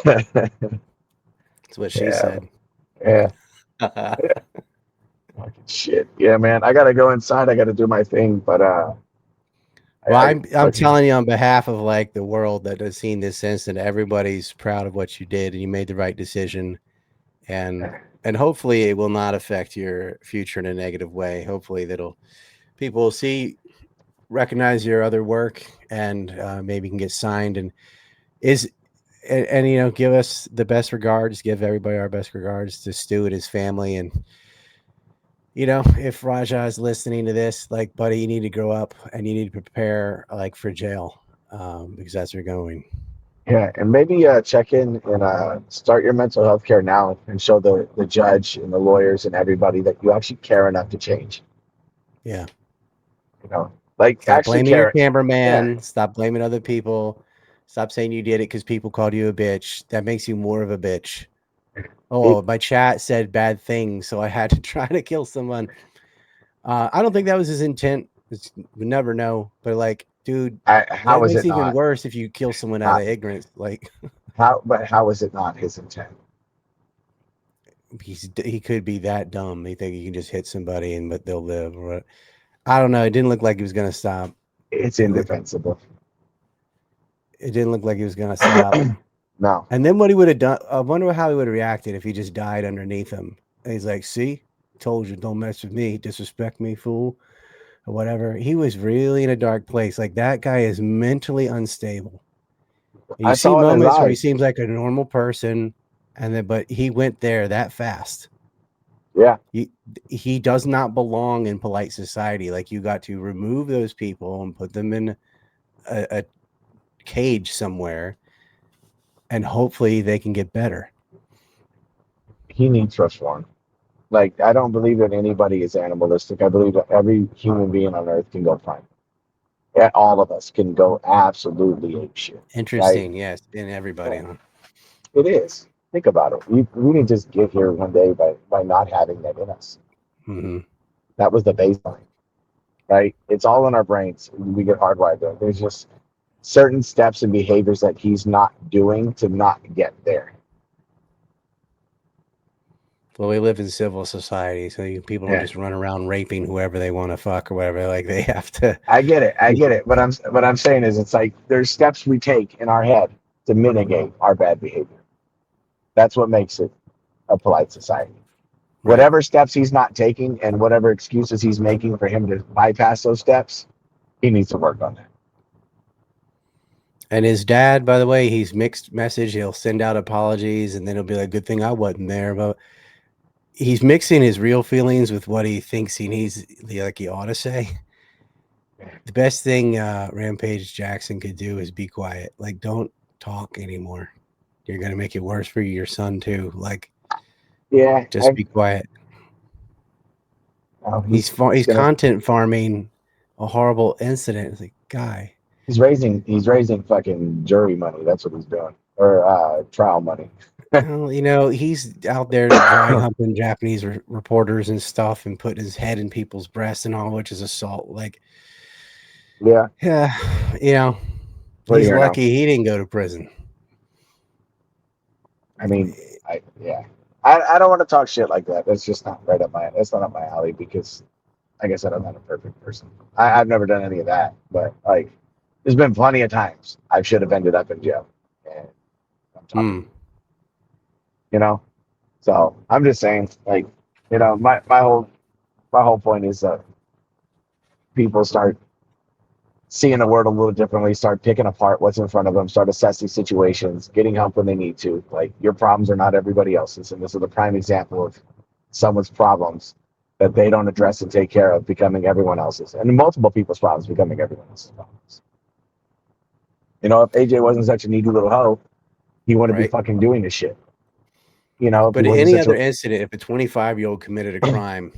That's what she
Yeah,
said.
yeah.
Well,
Fucking shit. Yeah, man. I gotta go inside. I gotta do my thing, but I
I'm
fucking
telling you on behalf of like the world that has seen this incident, everybody's proud of what you did and you made the right decision, and hopefully it will not affect your future in a negative way. Hopefully that'll people will see recognize your other work and maybe can get signed and is and you know give us the best regards, give everybody our best regards to Stu and his family. And you know, if Raja is listening to this, like, buddy, you need to grow up and you need to prepare like for jail, because that's where you're going.
yeah, and maybe check in and start your mental health care now and show the judge and the lawyers and everybody that you actually care enough to change.
Yeah.
You know, like
Stop
actually
blaming your
care. Yeah,
cameraman. Stop blaming other people. Stop saying you did it because people called you a bitch. That makes you more of a bitch.
it,
Oh, my chat said bad things, so I had to try to kill someone. I don't think that was his intent. We never know. But like, dude, that
how is
makes
it
it even
not?
worse if you kill someone out of
Not
ignorance. Like,
how, but how is it not his intent?
he could be that dumb. He think he can just hit somebody and but they'll live. Or I don't know. It didn't look like he was gonna stop.
It's
It looked.
indefensible.
It didn't look like he was gonna stop.
No,
And then what he would have done, I wonder how he would have reacted if he just died underneath him. And he's like, see, told you, don't mess with me, disrespect me, fool, or whatever. He was really in a dark place. Like that guy is mentally unstable. And you
I
see
saw in his
moments where he
eyes.
seems like a normal person, and then but he went there that fast.
Yeah,
He, he does not belong in polite society. Like you got to remove those people and put them in a cage somewhere, and hopefully they can get better.
he needs reform. Like I don't believe that anybody is animalistic. I believe that every human being on earth can go fine. Yeah, all of us can go absolutely ape shit. Right?
Interesting, yes, in everybody,
Yeah,
huh?
it is. Think about it. We didn't just get here one day by not having that in us.
Mm-hmm.
That was the baseline, right? It's all in our brains. We get hardwired there. There's just certain steps and behaviors that he's not doing to not get there.
Well, we live in civil society, so people don't
Yeah,
just run around raping whoever they want to fuck or whatever. Like they have to.
I get it. I get it. What I'm saying is, it's like there's steps we take in our head to mitigate our bad behavior. That's what makes it a polite society.
Right.
Whatever steps he's not taking and whatever excuses he's making for him to bypass those steps, he needs to work on that.
And his dad, by the way, he's mixed message. He'll send out apologies, and then he'll be like, "Good thing I wasn't there." But he's mixing his real feelings with what he thinks he needs, like he ought to say. The best thing Rampage Jackson could do is be quiet. Like, don't talk anymore. You're gonna make it worse for your son too. Like,
Yeah,
just be quiet. He's
he's gonna
content farming a horrible incident. It's like, guy,
he's raising fucking jury money. That's what he's doing, or trial money.
well, you know, he's out there dry humping Japanese reporters and stuff and putting his head in people's breasts and all, which is assault. Like,
Yeah,
yeah, you know,
what do you
he's
hear now?
lucky he didn't go to prison.
I mean, yeah, I don't want to talk shit like that. That's just not right up my that's not up my alley because, like I said, I'm not a perfect person. I've never done any of that, but like, there's been plenty of times I should have ended up in jail, and I'm talking.
Hmm.
you know. So I'm just saying, like, my whole point is that people start seeing the world a little differently, start picking apart what's in front of them, start assessing situations, getting help when they need to. Like, your problems are not everybody else's, and this is a prime example of someone's problems that they don't address and take care of becoming everyone else's, and multiple people's problems becoming everyone else's problems. If AJ wasn't such a needy little hoe, he wouldn't be
Right.
fucking doing this shit. If he
But
wasn't
any
such
other
a
incident, if a 25-year-old committed a crime,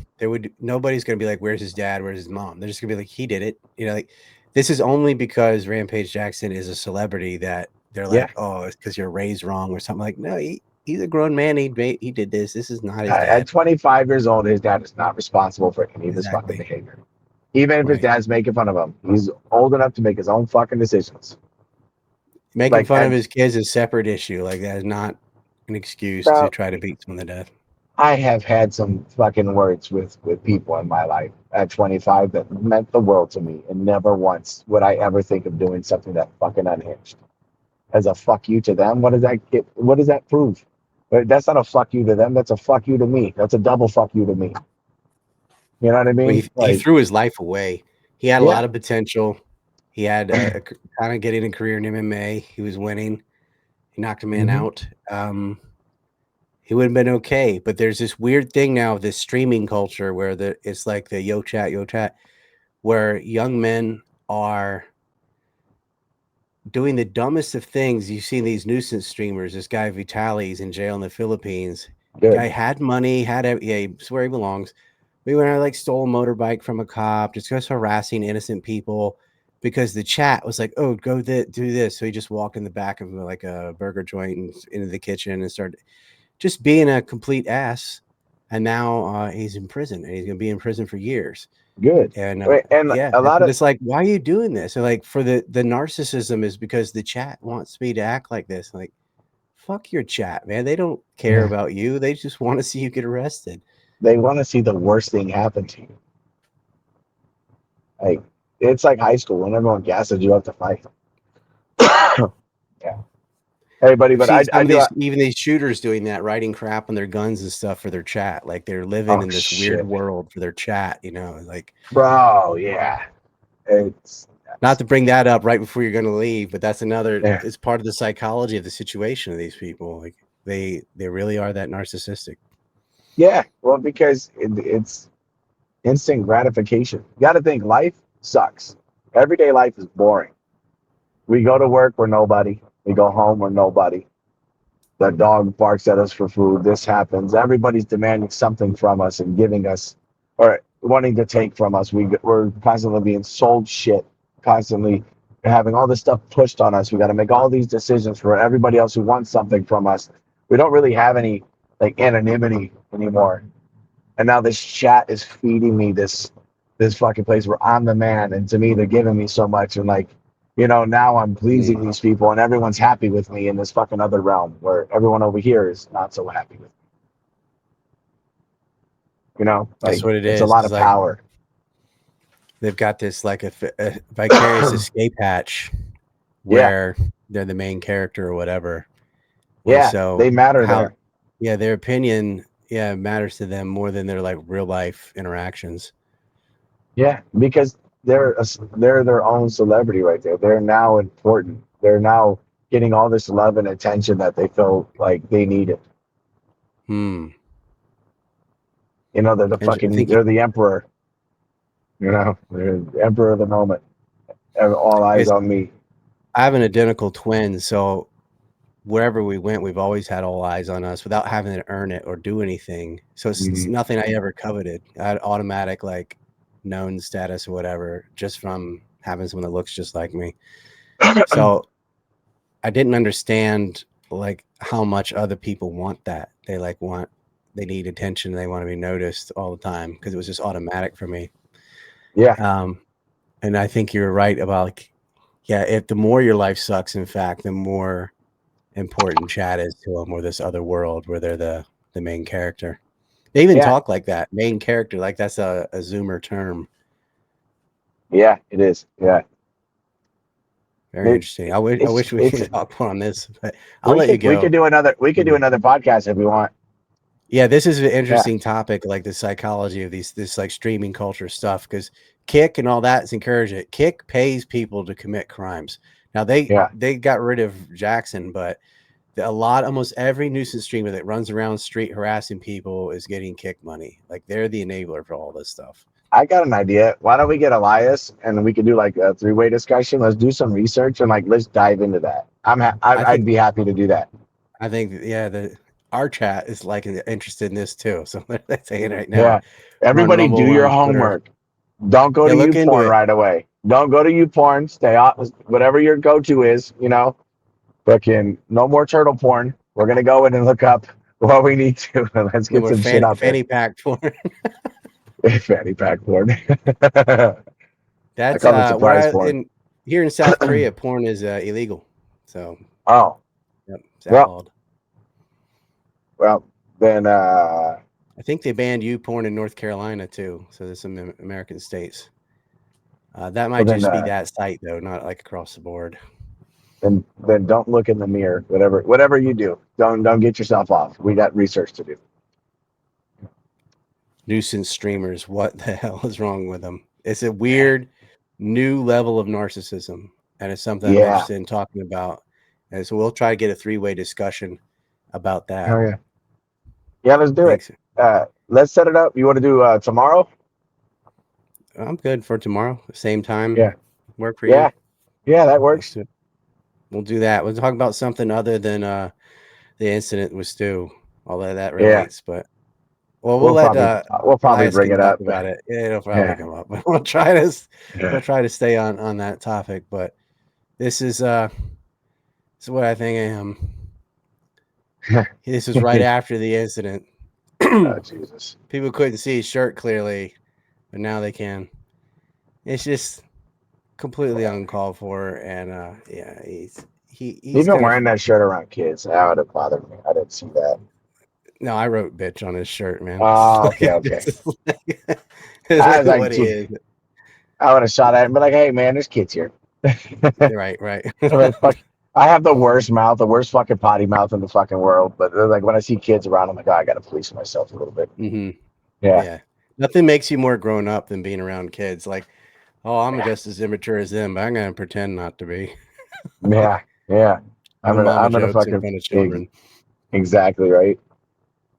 nobody's going to be like, "Where's his dad? Where's his mom?" They're just going to be like, "He did it." Like, this is only because Rampage Jackson is a celebrity that they're
yeah.
like, "Oh, it's because you're raised wrong" or something. Like, no, he's a grown man. He did this. This is not his
At
dad.
25 years old, his dad is not responsible for any of his fucking
Exactly.
behavior. Even if his
Right.
dad's making fun of him, he's old enough to make his own fucking decisions.
Making
Like,
fun of his kids is a separate issue. Like, that is not an excuse to try to beat someone to death.
I have had some fucking words with people in my life at 25 that meant the world to me, and never once would I ever think of doing something that fucking unhinged. As a fuck you to them, what does that get? What does that prove? That's not a fuck you to them. That's a fuck you to me. That's a double fuck you to me. You know what I
Well,
mean?
he
Like,
threw his life away. He had a
yeah,
lot of potential. He had kind of getting a career in MMA. He was winning. He knocked a man
hmm
out. He would have been okay. But there's this weird thing now, this streaming culture where it's like the yo chat, where young men are doing the dumbest of things. You see these nuisance streamers. This guy Vitali's in jail in the Philippines. Guy
good,
had money, it's where he belongs. We went out, like, stole a motorbike from a cop, just harassing innocent people because the chat was like, "Oh, go do this." So he just walked in the back of like a burger joint and into the kitchen and started just being a complete ass. And now he's in prison, and he's gonna be in prison for years.
good.
And
And
yeah,
a lot
but
of
it's like, why are you doing this? And like, for the narcissism is because the chat wants me to act like this. Like, fuck your chat, man. They don't care
yeah,
about you. They just want to see you get arrested.
they want to see the worst thing happen to you. Like, it's like high school when everyone gasses you up to fight. Yeah. Hey, buddy,
You
but
see
I
some of
do.
even these shooters doing that, writing crap on their guns and stuff for their chat. Like, they're living
Oh
in this weird
shit,
world for their chat, like,
bro. Yeah, it's
not to bring that up right before you're going to leave, but that's
yeah,
it's part of the psychology of the situation of these people. Like, they really are that narcissistic.
yeah. Well, because it's instant gratification. You got to think life sucks. Everyday life is boring. We go to work, we're nobody. We go home, we're nobody. The dog barks at us for food. This happens. Everybody's demanding something from us and giving us, or wanting to take from us. We're constantly being sold shit, constantly having all this stuff pushed on us. We got to make all these decisions for everybody else who wants something from us. We don't really have any, like, anonymity anymore. And now this chat is feeding me this fucking place where I'm the man, and to me they're giving me so much, and, like, now I'm pleasing
Mm.
these people, and everyone's happy with me in this fucking other realm where everyone over here is not so happy with me.
That's
Like,
what it
it's a
is.
lot
It's
of
like
power.
they've got this, like, a vicarious escape hatch
Yeah,
where they're the main character or whatever. And
yeah,
so
they matter
how
there.
yeah, their opinion, yeah, matters to them more than their, like, real life interactions.
Yeah, because they're their own celebrity right there. They're now important. They're now getting all this love and attention that they feel like they needed.
Hmm.
They're the
And I
fucking
think
they're the emperor. They're the emperor of the moment. All eyes
it's
on me.
I have an identical twin, so wherever we went, we've always had all eyes on us without having to earn it or do anything. So it's
Mhm.
nothing I ever coveted. I had automatic, like, known status or whatever just from having someone that looks just like me. So I didn't understand, like, how much other people want that. They need attention. They want to be noticed all the time because it was just automatic for me.
Yeah,
Um, and I think you're right about, like, yeah, if the more your life sucks, in fact, the more important chat is to them, or this other world where they're the main character. They even
yeah,
talk like that, main character, like that's a Zoomer term.
yeah. It is. Yeah,
Very interesting. I wish we
it's
could talk more on this, but I'll let you
we could
go.
do another
Mhm.
podcast if we want.
Yeah, this is an
Yeah,
interesting topic, like the psychology of this like streaming culture stuff, because Kick and all that is encouraging. Kick pays people to commit crimes. Now
yeah.
they got rid of Jackson, but almost every nuisance streamer that runs around the street harassing people is getting Kick money. Like they're the enabler for all this stuff.
I got an idea. Why don't we get Elias and we could do like a three-way discussion? Let's do some research and like let's dive into that.
I
I'd
think
be happy to do that.
I think yeah, the our chat is like interested in this too. So they're saying right now,
Yeah.
we're on
Everybody do
Rumble, we're
your
on Twitter.
homework. Don't go
Yeah,
to
look into
YouPorn
it.
right away. Don't go to YouPorn. Stay off whatever your go-to is, Fucking no more turtle porn. We're gonna go in and look up what we need to. Let's
No
get
more
some shit out there.
fanny pack porn.
Fanny pack porn. I
That's
call it surprise porn.
here in South Korea, porn is illegal. So
Oh,
yep, it's
well,
outlawed.
well, then
I think they banned you porn in North Carolina too. So there's some American states. That
well
might
then
just be that site though, not like across the board.
then don't look in the mirror. Whatever you do, don't get yourself off. We got research to do.
Nuisance streamers, what the hell is wrong with them? It's a weird new level of narcissism, and it's something I'm
Yeah.
interested in talking about. And so we'll try to get a three-way discussion about that.
Oh yeah. Yeah, let's do it.
Thanks.
Let's set it up. You want to do tomorrow?
I'm good for tomorrow. Same time.
Yeah.
Work for you?
Yeah. Yeah, that
Let's
works.
do it. We'll do that. We'll talk about something other than the incident with Stu, although that
Yeah.
relates. But well, we'll
We'll
let
probably
Elias
bring
can
it
talk
up.
about it. It'll probably
Yeah.
come up. But we'll
Yeah.
try to stay on that topic. But this is what I think. This was right after the incident.
Oh Jesus.
People couldn't see his shirt clearly, but now they can. It's just completely uncalled for, and yeah, he's
Even
gonna.
wearing that shirt around kids, that would have bothered me. I didn't see that.
No, I wrote "bitch" on his shirt, man.
Oh, okay, okay.
This
I
is
was like,
what he is.
I would have shot at him, but like, hey man, there's kids here.
Right, right.
I'm like, fuck. I have the worst mouth, the worst fucking potty mouth in the fucking world. But like when I see kids around, I'm like, oh, I gotta police myself a little bit.
hmm
Yeah,
Yeah, nothing makes you more grown up than being around kids. Like, oh, I'm
yeah,
just as immature as them, but I'm gonna pretend not to be.
yeah, yeah.
No mama
I'm gonna
jokes in
fucking
front of children.
exactly right.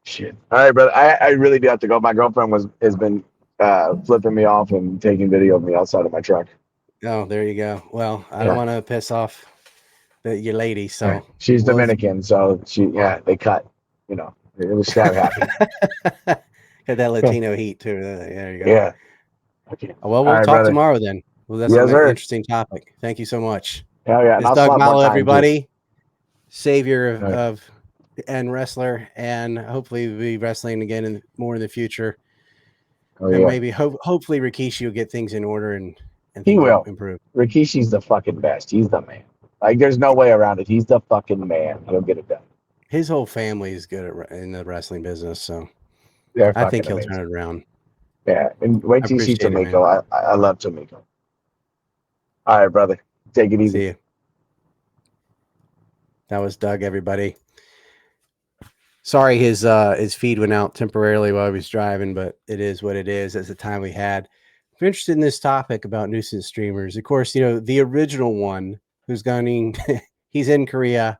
Shit. All right, brother. I really do have to go. My girlfriend has been flipping me off and taking video of me outside of my truck.
Oh, there you go. Well, I don't
Yeah.
want to piss off your lady,
Yeah.
so
She's
we'll
Dominican, so they cut. It was not happy.
get that Latino heat too. There you go.
Yeah. Okay.
Well,
All
we'll
right,
talk
brother.
tomorrow then. Well, that's
Yes,
an
sir.
interesting topic. Thank you so much.
Hell yeah. And
It's
I'll
Doug
slap one
Mallow,
time too.
everybody, savior
All right.
of and wrestler, and hopefully we'll be wrestling again more in the future.
Oh
And
yeah.
maybe hopefully Rikishi will get things in order and
He
things will
will.
improve.
Rikishi's the fucking best. He's the man. Like there's no way around it. He's the fucking man. He'll get it done.
His whole family is good in the wrestling business, so
They're
I think
fucking
he'll turn
amazing.
it around.
Yeah. And wait
I
till you see
appreciate it, man.
Tomiko. I love Tomiko. All right, brother. Take it easy.
See you. That was Doug, everybody. Sorry, his feed went out temporarily while he was driving, but it is what it is. That's the time we had. If you're interested in this topic about nuisance streamers, of course, the original one who's going, he's in Korea.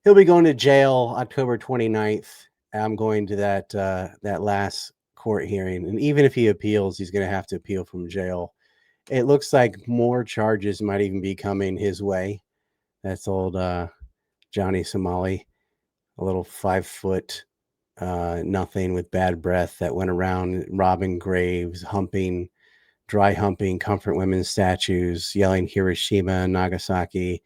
He'll be going to jail October 29th. I'm going to that last court hearing, and even if he appeals, he's going to have to appeal from jail. It looks like more charges might even be coming his way. That's old Johnny Somali, a little 5 foot nothing with bad breath that went around robbing graves, dry humping comfort women's statues, yelling Hiroshima and Nagasaki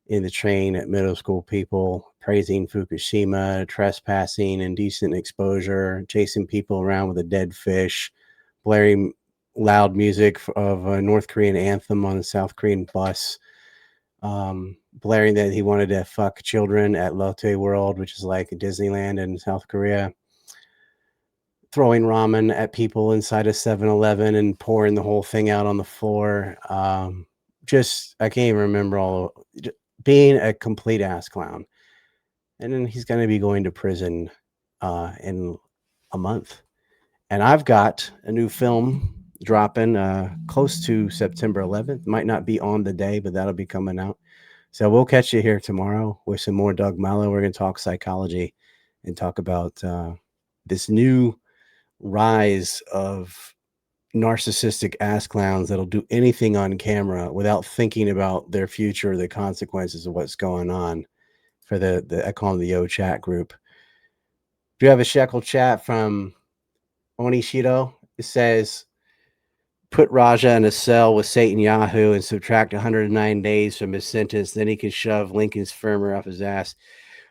in the train at middle school people, praising Fukushima, trespassing, indecent exposure, chasing people around with a dead fish, blaring loud music of a North Korean anthem on a South Korean bus, blaring that he wanted to fuck children at Lotte World, which is like Disneyland in South Korea, throwing ramen at people inside a 7-Eleven and pouring the whole thing out on the floor, just I can't even remember being a complete ass clown. And then he's going to be going to prison in a month. And I've got a new film dropping close to September 11th. Might not be on the day, but that'll be coming out. So we'll catch you here tomorrow with some more Doug Mallow. We're going to talk psychology and talk about this new rise of narcissistic ass clowns that'll do anything on camera without thinking about their future or the consequences of what's going on for the I call them the Yo chat group. Do you have a shekel chat from Onishiro? It says, put Raja in a cell with Satan Yahoo and subtract 109 days from his sentence. Then he can shove Lincoln's firmer up his ass.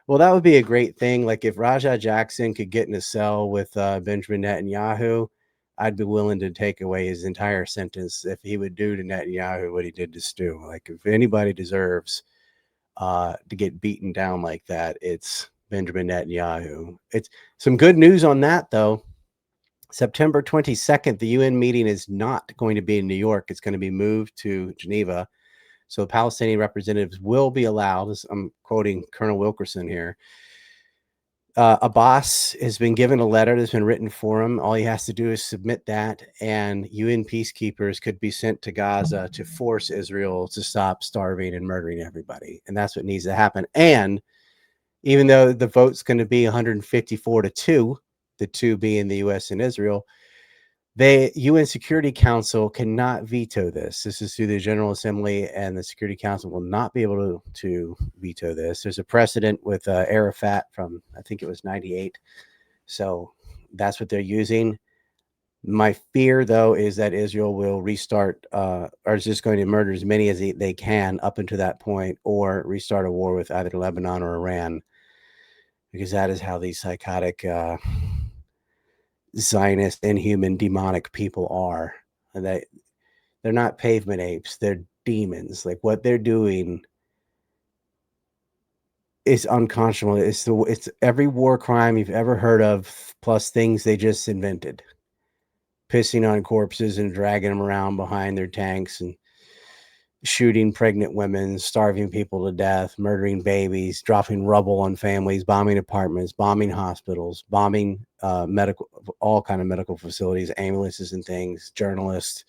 Well, that would be a great thing. Like if Raja Jackson could get in a cell with Benjamin Netanyahu, I'd be willing to take away his entire sentence if he would do to Netanyahu what he did to Stu. Like if anybody deserves to get beaten down like that, it's Benjamin Netanyahu. It's some good news on that, though. September 22nd, the UN meeting is not going to be in New York. It's going to be moved to Geneva. So the Palestinian representatives will be allowed, as I'm quoting Colonel Wilkerson here. Abbas has been given a letter that's been written for him. All he has to do is submit that, and UN peacekeepers could be sent to Gaza to force Israel to stop starving and murdering everybody. And that's what needs to happen. And even though the vote's going to be 154-2, the two being the US and Israel, the UN Security Council cannot veto this. This is through the General Assembly, and the Security Council will not be able to veto this. There's a precedent with Arafat from, I think it was 98. So that's what they're using. My fear, though, is that Israel will restart or is just going to murder as many as they can up until that point, or restart a war with either Lebanon or Iran, because that is how these psychotic Zionist, inhuman, demonic people are. And they're not pavement apes, they're demons. Like what they're doing is unconscionable. It's every war crime you've ever heard of, plus things they just invented. Pissing on corpses and dragging them around behind their tanks, and shooting pregnant women, starving people to death, murdering babies, dropping rubble on families, bombing apartments, bombing hospitals, bombing medical, all kind of medical facilities, ambulances and things, journalists,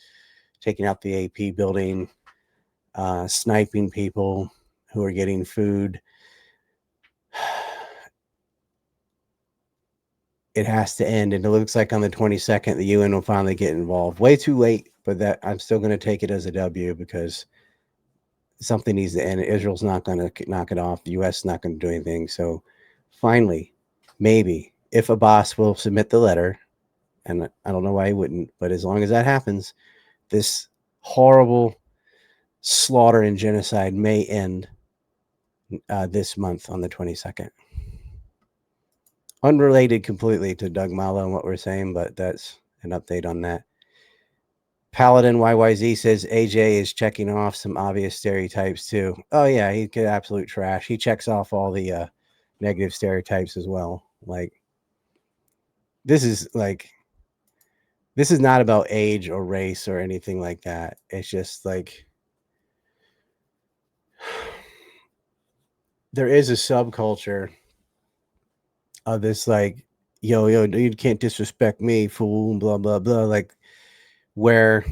taking out the AP building, sniping people who are getting food. It has to end, and it looks like on the 22nd, the UN will finally get involved. Way too late, but that I'm still going to take it as a W, because something needs to end. Israel's not going to knock it off. The U.S. is not going to do anything. So finally, maybe, if Abbas will submit the letter, and I don't know why he wouldn't, but as long as that happens, this horrible slaughter and genocide may end this month on the 22nd. Unrelated completely to Doug Mallow and what we're saying, but that's an update on that. Paladin YYZ says AJ is checking off some obvious stereotypes too. Oh yeah, he get absolute trash. He checks off all the negative stereotypes as well. Like this is not about age or race or anything like that. It's just like there is a subculture of this like yo you can't disrespect me, fool, blah blah blah, like where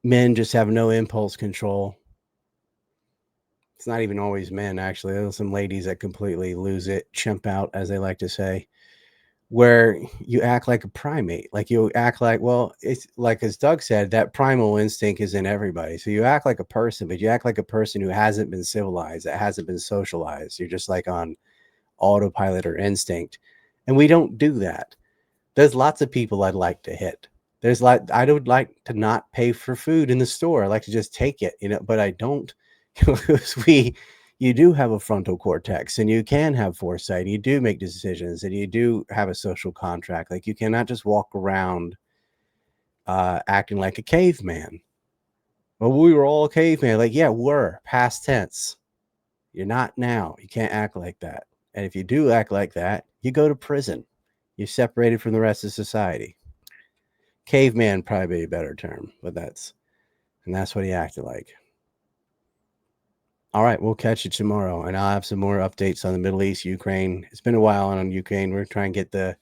men just have no impulse control. It's not even always men, actually. There's some ladies that completely lose it, chimp out, as they like to say, where you act like a primate. Like you act like, well, it's like, as Doug said, that primal instinct is in everybody. So you act like a person, but you act like a person who hasn't been civilized, that hasn't been socialized. You're just like on autopilot or instinct. And we don't do that. There's lots of people I'd like to hit. I would like to not pay for food in the store. I like to just take it, but I don't, because you do have a frontal cortex, and you can have foresight. You do make decisions, and you do have a social contract. Like you cannot just walk around acting like a caveman. Well, we were all caveman. Like, yeah, we're past tense. You're not now. You can't act like that. And if you do act like that, you go to prison. You're separated from the rest of society. Caveman probably be a better term, but that's what he acted like. All right, we'll catch you tomorrow, and I'll have some more updates on the Middle East, Ukraine. It's been a while on Ukraine. We're trying to get the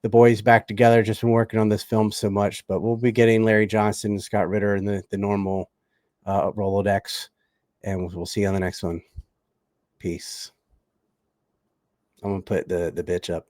boys back together. Just been working on this film so much, but we'll be getting Larry Johnson and Scott Ritter and the normal Rolodex, and we'll see you on the next one. Peace. I'm gonna put the bitch up.